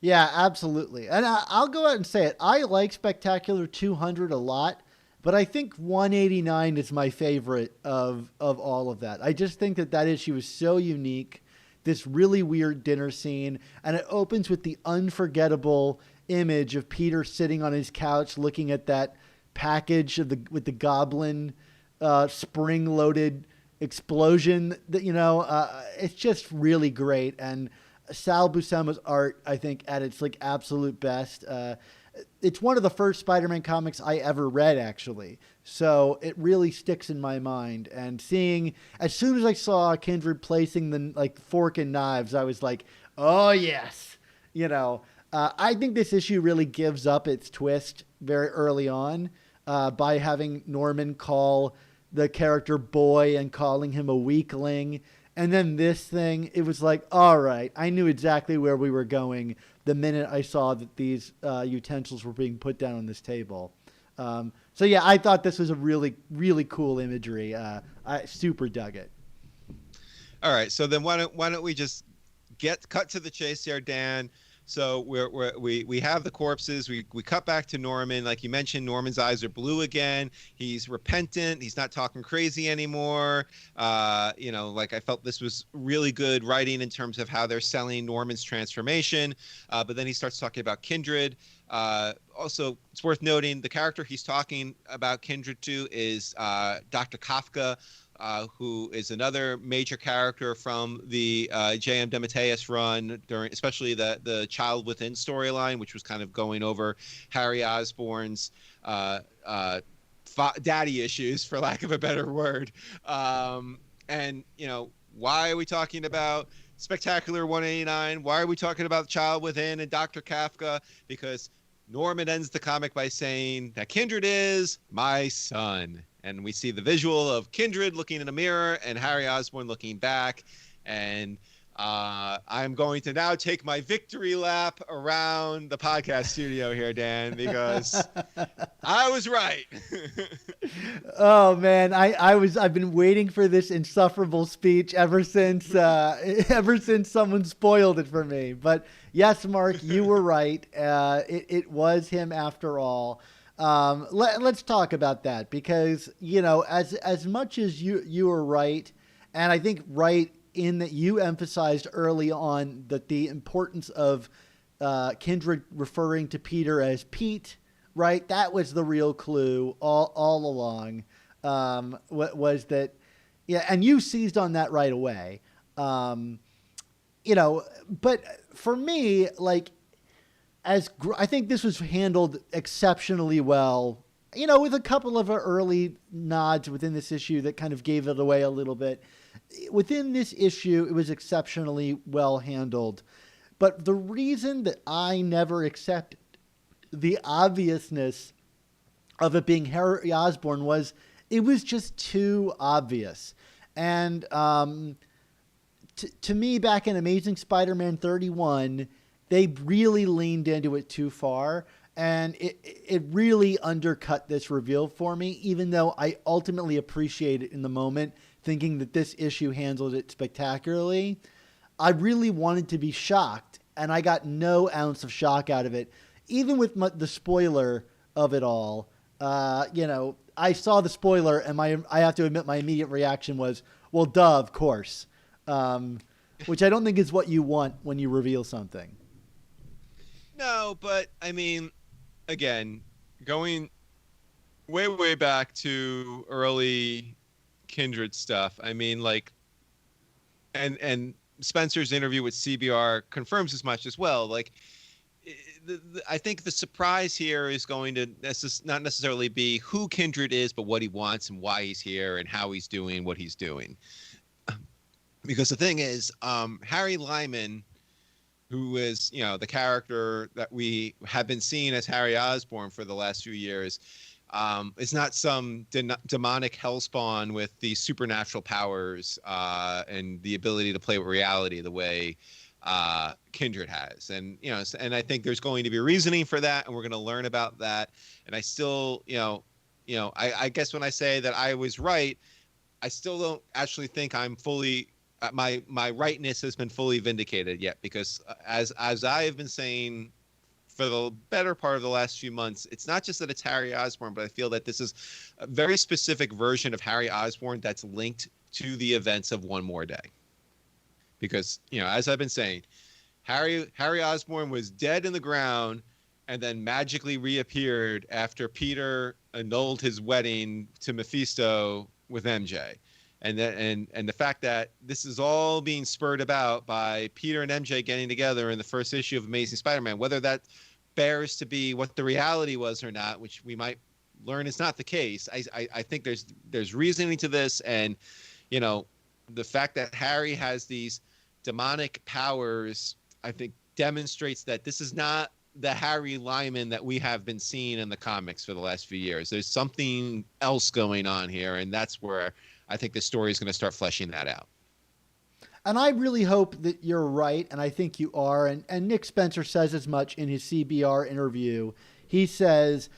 Yeah, absolutely. And I'll go out and say it. I like Spectacular 200 a lot, but I think 189 is my favorite of all of that. I just think that issue is so unique, this really weird dinner scene, and it opens with the unforgettable image of Peter sitting on his couch looking at that package with the goblin spring-loaded explosion that it's just really great. And Sal Buscema's art, I think, at its like absolute best. It's one of the first Spider-Man comics I ever read, actually, so it really sticks in my mind. And seeing, as soon as I saw Kindred placing the fork and knives, I was like, oh yes. I think this issue really gives up its twist very early on by having Norman call the character boy and calling him a weakling. And then this thing, it was like, all right, I knew exactly where we were going the minute I saw that these utensils were being put down on this table. So yeah, I thought this was a really, really cool imagery. I super dug it. All right, so then why don't we just cut to the chase here, Dan? So we have the corpses. We cut back to Norman. Like you mentioned, Norman's eyes are blue again. He's repentant. He's not talking crazy anymore. Like I felt this was really good writing in terms of how they're selling Norman's transformation. But then he starts talking about Kindred. Also, it's worth noting the character he's talking about Kindred to is Dr. Kafka, who is another major character from the J.M. DeMatteis run, during especially the Child Within storyline, which was kind of going over Harry Osborn's daddy issues, for lack of a better word. And, why are we talking about Spectacular 189? Why are we talking about Child Within and Dr. Kafka? Because Norman ends the comic by saying that Kindred is my son. And we see the visual of Kindred looking in a mirror and Harry Osborn looking back. And I'm going to now take my victory lap around the podcast studio here, Dan, because I was right. Oh man, I've been waiting for this insufferable speech ever since someone spoiled it for me. But yes, Mark, you were right. It was him after all. Let's talk about that, because as much as you were right, and I think right in that you emphasized early on that the importance of Kindred referring to Peter as Pete, right? That was the real clue all along. Was that, yeah, and you seized on that right away. But for me, like, I think this was handled exceptionally well, with a couple of early nods within this issue that kind of gave it away a little bit. Within this issue, it was exceptionally well handled. But the reason that I never accepted the obviousness of it being Harry Osborn was it was just too obvious. And to me, back in Amazing Spider-Man 31, they really leaned into it too far, and it really undercut this reveal for me, even though I ultimately appreciate it in the moment, thinking that this issue handled it spectacularly. I really wanted to be shocked, and I got no ounce of shock out of it, even with the spoiler of it all. I saw the spoiler, and I have to admit my immediate reaction was, well, duh, of course, which I don't think is what you want when you reveal something. No, but I mean, again, going way, way back to early Kindred stuff. I mean, like, and Spencer's interview with CBR confirms as much as well. Like, I think the surprise here is going to not necessarily be who Kindred is, but what he wants and why he's here and how he's doing what he's doing. Because the thing is, Harry Lyman, who is, the character that we have been seeing as Harry Osborn for the last few years, is not some demonic hellspawn with the supernatural powers and the ability to play with reality the way Kindred has. And, and I think there's going to be reasoning for that, and we're going to learn about that. And I still, I guess when I say that I was right, I still don't actually think I'm fully my rightness has been fully vindicated yet, because as I have been saying for the better part of the last few months, it's not just that it's Harry Osborn, but I feel that this is a very specific version of Harry Osborn that's linked to the events of One More Day. Because, as I've been saying, Harry Osborn was dead in the ground and then magically reappeared after Peter annulled his wedding to Mephisto with MJ. And the fact that this is all being spurred about by Peter and MJ getting together in the first issue of Amazing Spider-Man, whether that bears to be what the reality was or not, which we might learn is not the case. I think there's reasoning to this, and the fact that Harry has these demonic powers, I think, demonstrates that this is not the Harry Lyman that we have been seeing in the comics for the last few years. There's something else going on here, and that's where I think the story is going to start fleshing that out. And I really hope that you're right, and I think you are. And Nick Spencer says as much in his CBR interview. He says,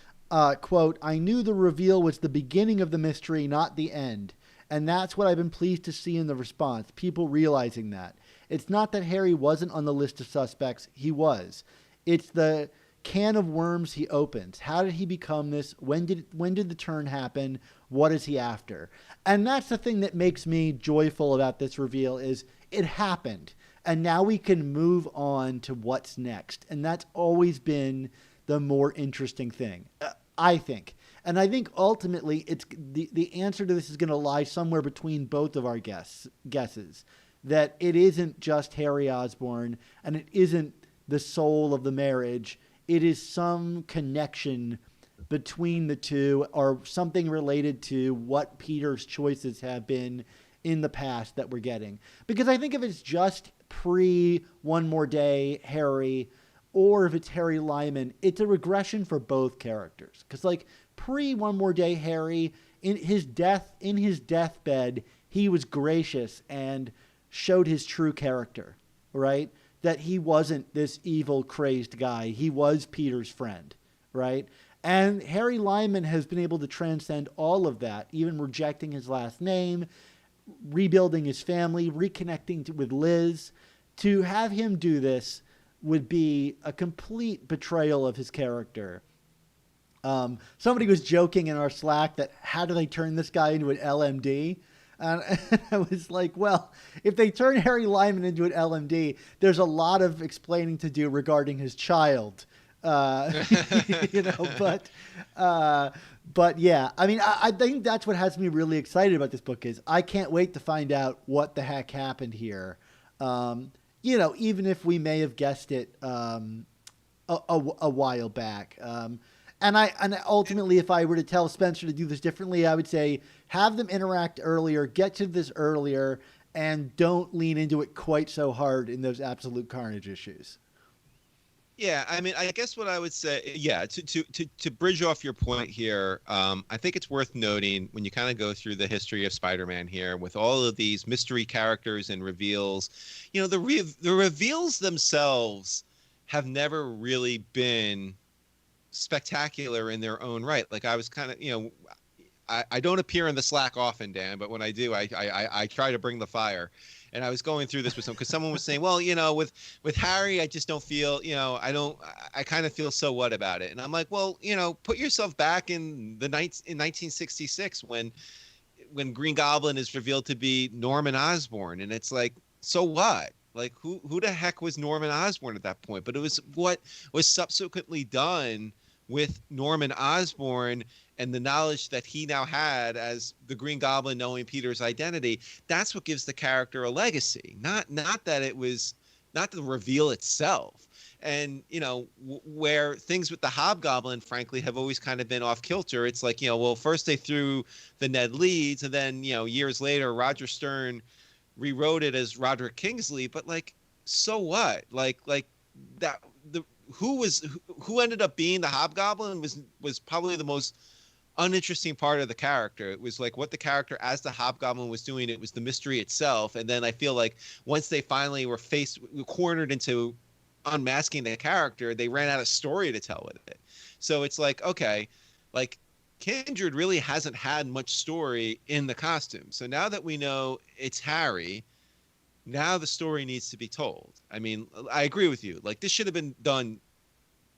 quote, "I knew the reveal was the beginning of the mystery, not the end. And that's what I've been pleased to see in the response, people realizing that. It's not that Harry wasn't on the list of suspects. He was. It's the can of worms he opens. How did he become this? When did the turn happen? What is he after? And that's the thing that makes me joyful about this reveal is it happened. And now we can move on to what's next. And that's always been the more interesting thing, I think. And I think ultimately it's the answer to this is going to lie somewhere between both of our guesses. That it isn't just Harry Osborn and it isn't the soul of the marriage. It is some connection between the two or something related to what Peter's choices have been in the past that we're getting. Because I think if it's just pre One More Day Harry or if it's Harry Lyman, it's a regression for both characters. Because like pre One More Day Harry, in his deathbed, he was gracious and showed his true character, right? That he wasn't this evil, crazed guy. He was Peter's friend, right? And Harry Lyman has been able to transcend all of that, even rejecting his last name, rebuilding his family, reconnecting with Liz. To have him do this would be a complete betrayal of his character. Somebody was joking in our Slack that how do they turn this guy into an LMD? And I was like, well, if they turn Harry Lyman into an LMD, there's a lot of explaining to do regarding his child. You know, but yeah, I mean, I think that's what has me really excited about this book is I can't wait to find out what the heck happened here. You know, even if we may have guessed it a while back. And ultimately, if I were to tell Spencer to do this differently, I would say have them interact earlier, get to this earlier, and don't lean into it quite so hard in those absolute carnage issues. Yeah, I mean, I guess what I would say, yeah, to bridge off your point here, I think it's worth noting when you kind of go through the history of Spider-Man here with all of these mystery characters and reveals, you know, the reveals themselves have never really been spectacular in their own right. Like I was kind of, you know, I don't appear in the Slack often, Dan, but when I do, I try to bring the fire. And I was going through this with because someone was saying, well, you know, with Harry, I just don't feel, you know, I kind of feel so what about it. And I'm like, well, you know, put yourself back in 1966 when Green Goblin is revealed to be Norman Osborn. And it's like, so what? Like who the heck was Norman Osborn at that point? But it was what was subsequently done with Norman Osborn and the knowledge that he now had as the Green Goblin knowing Peter's identity. That's what gives the character a legacy, not that it was not the reveal itself. And, you know, where things with the Hobgoblin, frankly, have always kind of been off kilter. It's like, you know, well, first they threw the Ned Leeds and then, you know, years later, Roger Stern rewrote it as Roderick Kingsley. But like, so what? Like that, who ended up being the Hobgoblin was probably the most uninteresting part of the character. It was like what the character as the Hobgoblin was doing. It was the mystery itself. And then I feel like once they finally were cornered into unmasking the character, they ran out of story to tell with it. So it's like, okay, like Kindred really hasn't had much story in the costume. So now that we know it's Harry, now the story needs to be told. I mean, I agree with you. Like this should have been done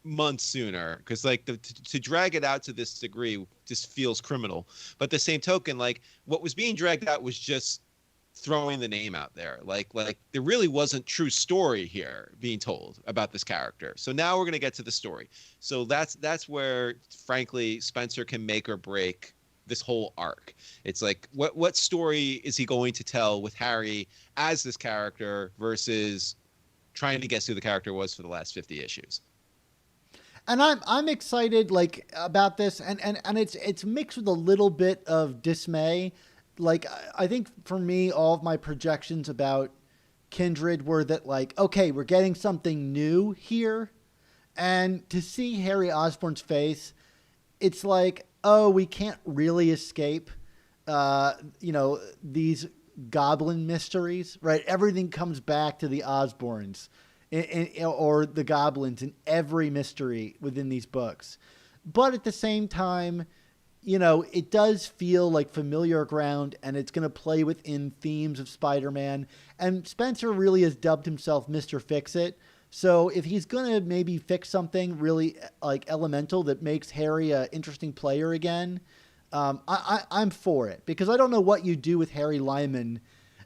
months sooner because like to drag it out to this degree just feels criminal. But the same token, like what was being dragged out was just throwing the name out there. Like there really wasn't true story here being told about this character. So now we're going to get to the story. So that's where, frankly, Spencer can make or break this whole arc. It's like what story is he going to tell with Harry as this character versus trying to guess who the character was for the last 50 issues. And I'm excited like about this and it's mixed with a little bit of dismay. Like I think for me all of my projections about Kindred were that like, okay, we're getting something new here. And to see Harry Osborn's face, it's like, oh, we can't really escape, you know, these goblin mysteries, right? Everything comes back to the Osborns or the goblins in every mystery within these books. But at the same time, it does feel like familiar ground, and it's going to play within themes of Spider-Man. And Spencer really has dubbed himself Mr. Fix-It. So if he's going to maybe fix something really like elemental that makes Harry an interesting player again, I'm for it, because I don't know what you do with Harry Lyman.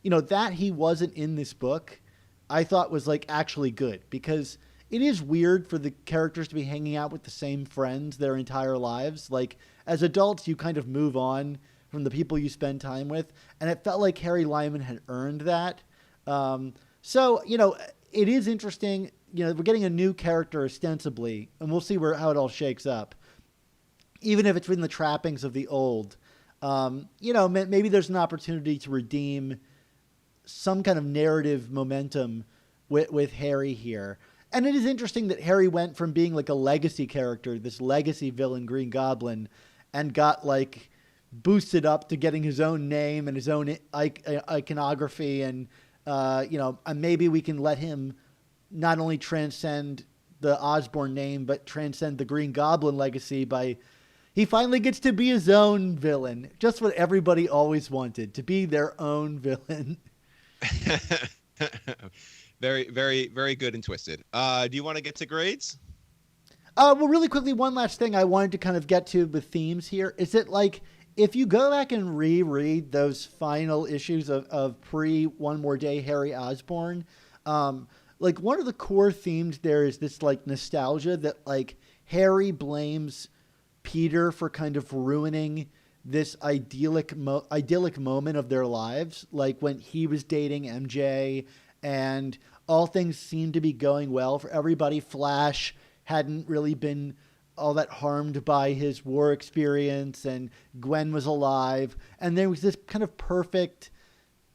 That he wasn't in this book, I thought was like actually good, because it is weird for the characters to be hanging out with the same friends their entire lives. Like, as adults, you kind of move on from the people you spend time with, and it felt like Harry Lyman had earned that. So, it is interesting. We're getting a new character ostensibly, and we'll see how it all shakes up. Even if it's within the trappings of the old, maybe there's an opportunity to redeem some kind of narrative momentum with Harry here. And it is interesting that Harry went from being like a legacy character, this legacy villain, Green Goblin, and got like boosted up to getting his own name and his own iconography. And, and maybe we can let him not only transcend the Osborn name, but transcend the Green Goblin legacy by he finally gets to be his own villain. Just what everybody always wanted, to be their own villain. Very, very, very good and twisted. Do you want to get to grades? Well, really quickly, one last thing I wanted to kind of get to with themes here is that, like, if you go back and reread those final issues of pre-One More Day Harry Osborn, like, one of the core themes there is this, like, nostalgia that, like, Harry blames Peter for kind of ruining this idyllic moment of their lives, like when he was dating MJ and all things seemed to be going well for everybody. Flash hadn't really been all that harmed by his war experience, and Gwen was alive, and there was this kind of perfect,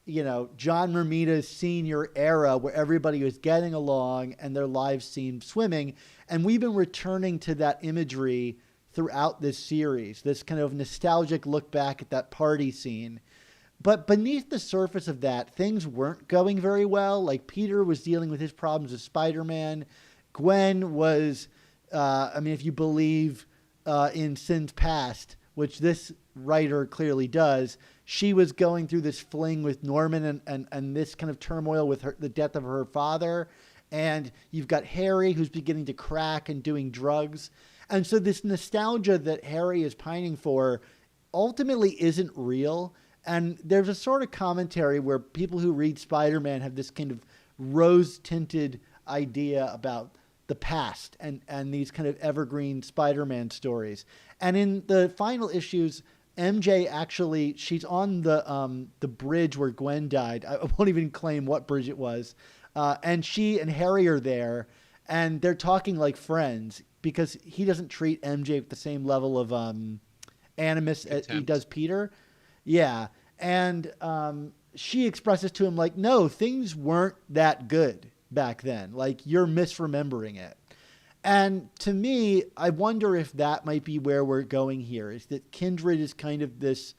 John Romita senior era where everybody was getting along and their lives seemed swimming. And we've been returning to that imagery throughout this series, this kind of nostalgic look back at that party scene. But beneath the surface of that, things weren't going very well. Like, Peter was dealing with his problems as Spider-Man. Gwen was, if you believe in Sin's Past, which this writer clearly does, she was going through this fling with Norman and this kind of turmoil with the death of her father. And you've got Harry, who's beginning to crack and doing drugs. And so this nostalgia that Harry is pining for ultimately isn't real. And there's a sort of commentary where people who read Spider-Man have this kind of rose-tinted idea about the past and these kind of evergreen Spider-Man stories. And in the final issues, MJ actually, she's on the bridge where Gwen died. I won't even claim what bridge it was. And she and Harry are there, and they're talking like friends, because he doesn't treat MJ with the same level of animus as he does Peter. Yeah. And she expresses to him, like, no, things weren't that good back then. Like, you're misremembering it. And to me, I wonder if that might be where we're going here, is that Kindred is kind of this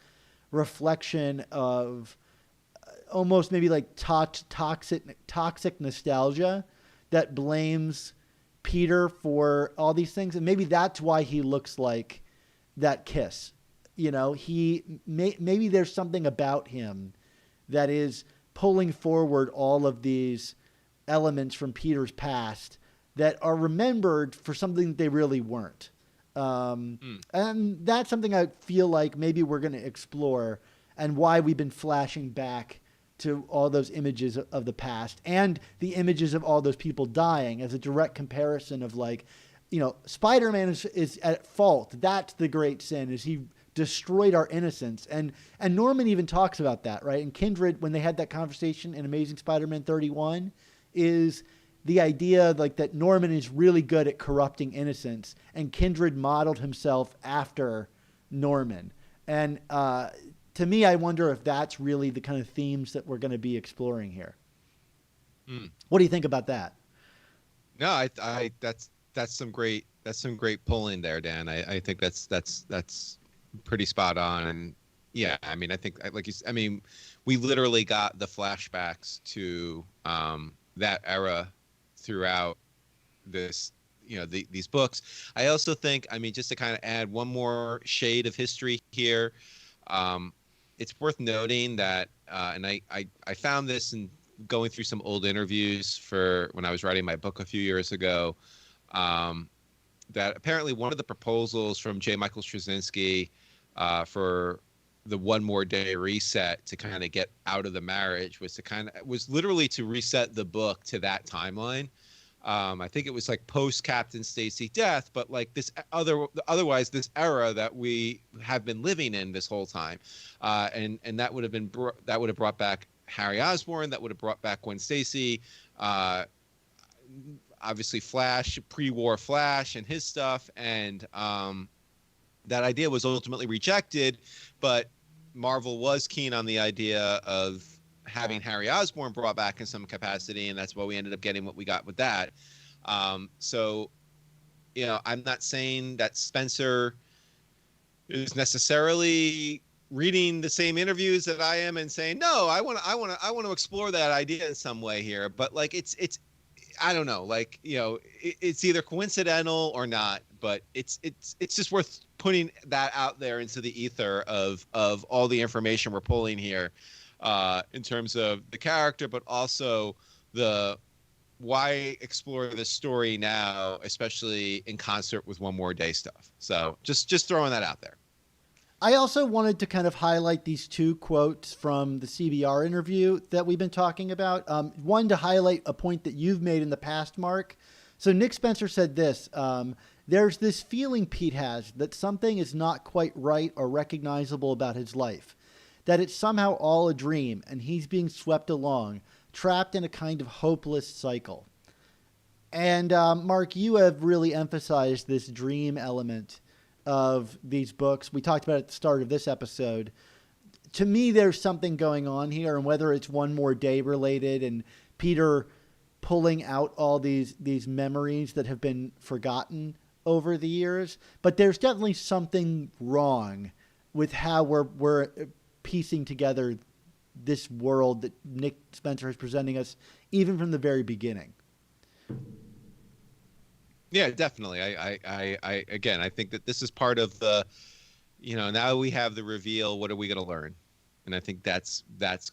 reflection of almost maybe like toxic nostalgia that blames Peter for all these things. And maybe that's why he looks like that kiss. Maybe there's something about him that is pulling forward all of these elements from Peter's past that are remembered for something they really weren't. And that's something I feel like maybe we're going to explore, and why we've been flashing back to all those images of the past and the images of all those people dying as a direct comparison of, like, Spider-Man is at fault. That's the great sin, is he destroyed our innocence. And Norman even talks about that, right? And Kindred, when they had that conversation in Amazing Spider-Man 31, is the idea like that Norman is really good at corrupting innocence, and Kindred modeled himself after Norman. And to me, I wonder if that's really the kind of themes that we're going to be exploring here. What do you think about that? No, I that's some great pulling there, Dan. I think that's pretty spot on. And yeah, I mean, I think, like you said, I mean, we literally got the flashbacks to that era throughout this, these books. I also think, I mean, just to kind of add one more shade of history here, it's worth noting that, and I found this in going through some old interviews for when I was writing my book a few years ago, that apparently one of the proposals from J. Michael Straczynski for the one more day reset to kind of get out of the marriage was literally to reset the book to that timeline. I think it was like post Captain Stacy death, but like otherwise this era that we have been living in this whole time, and that would have brought back Harry Osborn, that would have brought back Gwen Stacy, obviously Flash, pre-war Flash and his stuff, and that idea was ultimately rejected, but Marvel was keen on the idea of having Harry Osborn brought back in some capacity, and that's why we ended up getting what we got with that. So, I'm not saying that Spencer is necessarily reading the same interviews that I am and saying, no, I want to explore that idea in some way here. But like, it's I don't know, like, it's either coincidental or not, but it's just worth putting that out there into the ether of all the information we're pulling here, in terms of the character, but also why explore this story now, especially in concert with One More Day stuff. So just throwing that out there. I also wanted to kind of highlight these two quotes from the CBR interview that we've been talking about. One, to highlight a point that you've made in the past, Mark. So Nick Spencer said this: there's this feeling Pete has that something is not quite right or recognizable about his life, that it's somehow all a dream and he's being swept along, trapped in a kind of hopeless cycle. And Mark, you have really emphasized this dream element of these books. We talked about it at the start of this episode. To me, there's something going on here, and whether it's One More Day related and Peter pulling out all these memories that have been forgotten over the years, but there's definitely something wrong with how we're piecing together this world that Nick Spencer is presenting us, even from the very beginning. Yeah, definitely. I again, I think that this is part of the, now we have the reveal. What are we going to learn? And I think that's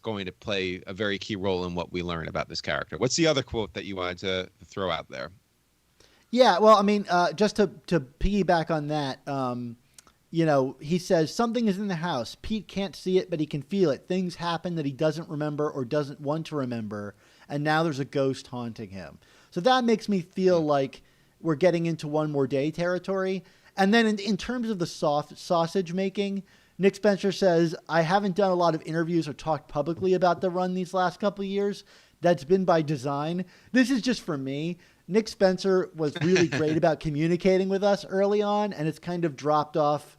going to play a very key role in what we learn about this character. What's the other quote that you wanted to throw out there? Yeah, well, I mean, just to piggyback on that, he says, something is in the house. Pete can't see it, but he can feel it. Things happen that he doesn't remember or doesn't want to remember, and now there's a ghost haunting him. So that makes me feel like we're getting into One More Day territory. And then in terms of the sausage making, Nick Spencer says, I haven't done a lot of interviews or talked publicly about the run these last couple of years. That's been by design. This is just for me. Nick Spencer was really great about communicating with us early on, and it's kind of dropped off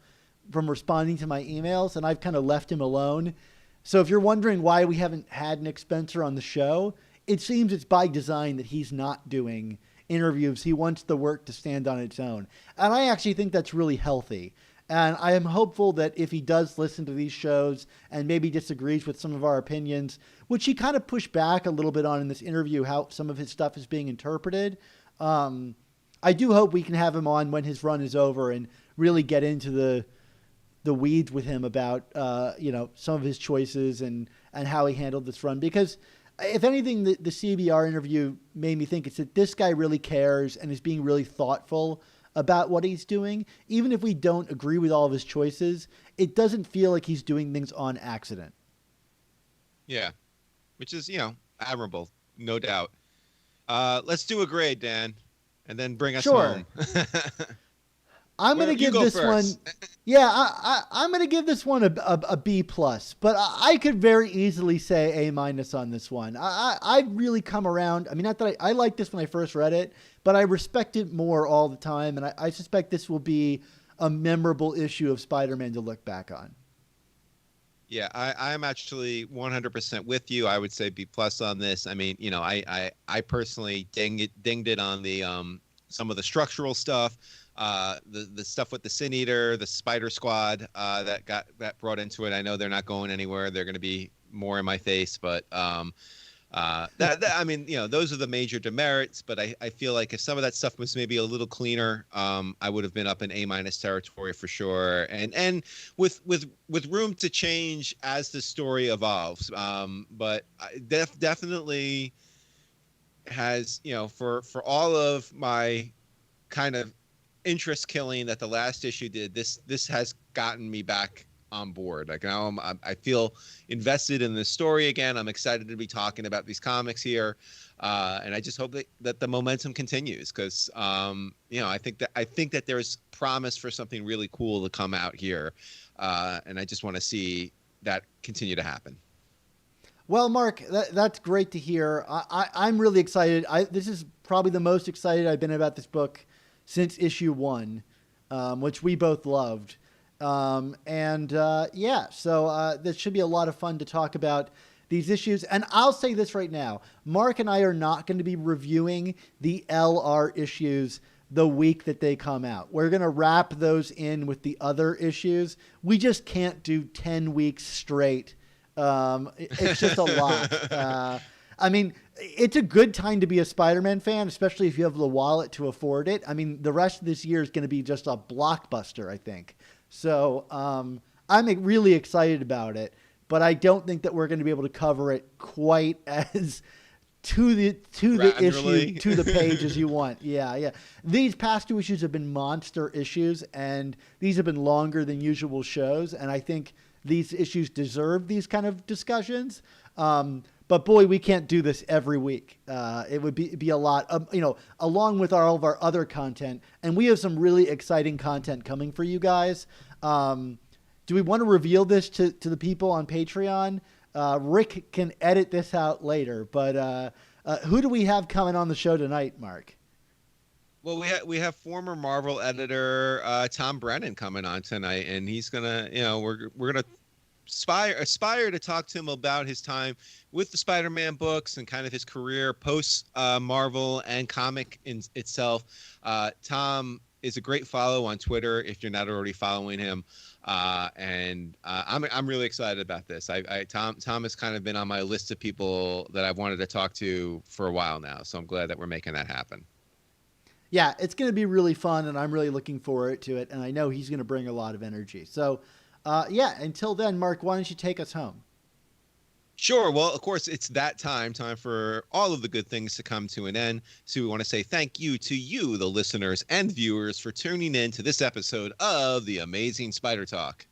from responding to my emails, and I've kind of left him alone. So if you're wondering why we haven't had Nick Spencer on the show, it seems it's by design that he's not doing interviews. He wants the work to stand on its own. And I actually think that's really healthy. And I am hopeful that if he does listen to these shows and maybe disagrees with some of our opinions, which he kind of pushed back a little bit on in this interview, how some of his stuff is being interpreted, I do hope we can have him on when his run is over and really get into the weeds with him about, some of his choices and how he handled this run. Because if anything, the CBR interview made me think it's that this guy really cares and is being really thoughtful about what he's doing. Even if we don't agree with all of his choices, it doesn't feel like he's doing things on accident. Yeah, which is, admirable, no doubt. Let's do a grade, Dan, and then bring us home. I'm going to give this one. Yeah, I'm going to give this one a B plus, but I could very easily say A minus on this one. I've really come around. I mean, not that I liked this when I first read it, but I respect it more all the time. And I suspect this will be a memorable issue of Spider-Man to look back on. Yeah, I'm actually 100% with you. I would say B plus on this. I mean, I personally dinged it on the some of the structural stuff. The stuff with the Sin Eater, the Spider Squad that brought into it. I know they're not going anywhere. They're going to be more in my face, but I mean, those are the major demerits, but I feel like if some of that stuff was maybe a little cleaner, I would have been up in A- territory for sure. And with room to change as the story evolves. But definitely has, for all of my kind of interest killing that the last issue did, this has gotten me back on board. Like now I feel invested in this story again. I'm excited to be talking about these comics here, and I just hope that the momentum continues, because I think that there's promise for something really cool to come out here, and I just want to see that continue to happen. Well, Mark, that's great to hear. I'm really excited. This is probably the most excited I've been about this book since issue 1, which we both loved. So this should be a lot of fun to talk about these issues. And I'll say this right now, Mark and I are not going to be reviewing the LR issues the week that they come out. We're going to wrap those in with the other issues. We just can't do 10 weeks straight. It's just a lot. I mean, it's a good time to be a Spider-Man fan, especially if you have the wallet to afford it. I mean, the rest of this year is going to be just a blockbuster, I think. So I'm really excited about it, but I don't think that we're going to be able to cover it quite as to the issue, to the page as you want. Yeah. These past 2 issues have been monster issues, and these have been longer than usual shows, and I think these issues deserve these kind of discussions. But boy, we can't do this every week. It would be a lot, along with all of our other content. And we have some really exciting content coming for you guys. Do we want to reveal this to the people on Patreon? Rick can edit this out later, but who do we have coming on the show tonight, Mark? Well, we have former Marvel editor Tom Brennan coming on tonight, and he's gonna, we're gonna aspire to talk to him about his time with the Spider-Man books and kind of his career post Marvel and comic in itself. Tom is a great follow on Twitter if you're not already following him, and I'm really excited about this. Tom has kind of been on my list of people that I've wanted to talk to for a while now, so I'm glad that we're making that happen. Yeah, it's going to be really fun, and I'm really looking forward to it, and I know he's going to bring a lot of energy. So, until then, Mark, why don't you take us home? Sure. Well, of course, it's that time for all of the good things to come to an end. So we want to say thank you to you, the listeners and viewers, for tuning in to this episode of The Amazing Spider Talk.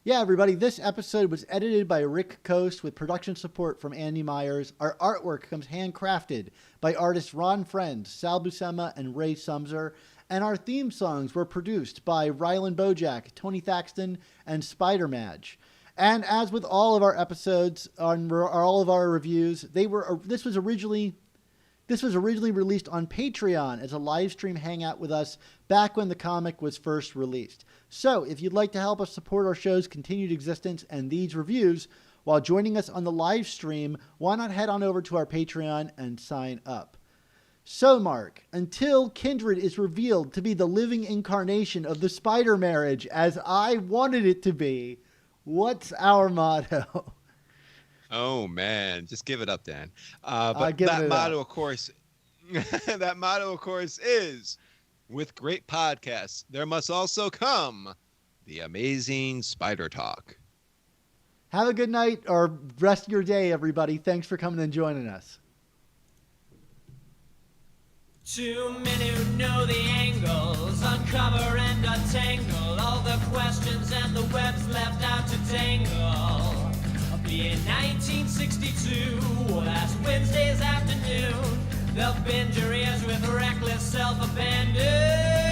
Yeah, everybody, this episode was edited by Rick Coast with production support from Andy Myers. Our artwork comes handcrafted by artists Ron Friend, Sal Buscema, and Ray Sumser. And our theme songs were produced by Rylan Bojack, Tony Thaxton, and Spider Madge. And as with all of our episodes, all of our reviews, this was originally released on Patreon as a live stream hangout with us back when the comic was first released. So if you'd like to help us support our show's continued existence and these reviews while joining us on the live stream, why not head on over to our Patreon and sign up? So, Mark, until Kindred is revealed to be the living incarnation of the Spider Marriage as I wanted it to be, what's our motto? Oh man, just give it up, Dan. But that motto, of course, is, with great podcasts, there must also come the amazing Spider Talk. Have a good night or rest of your day, everybody. Thanks for coming and joining us. Two men who know the angles, uncover and untangle all the questions and the webs left out to tangle. In 1962, last Wednesday's afternoon, they'll bend your ears with reckless self-abandon.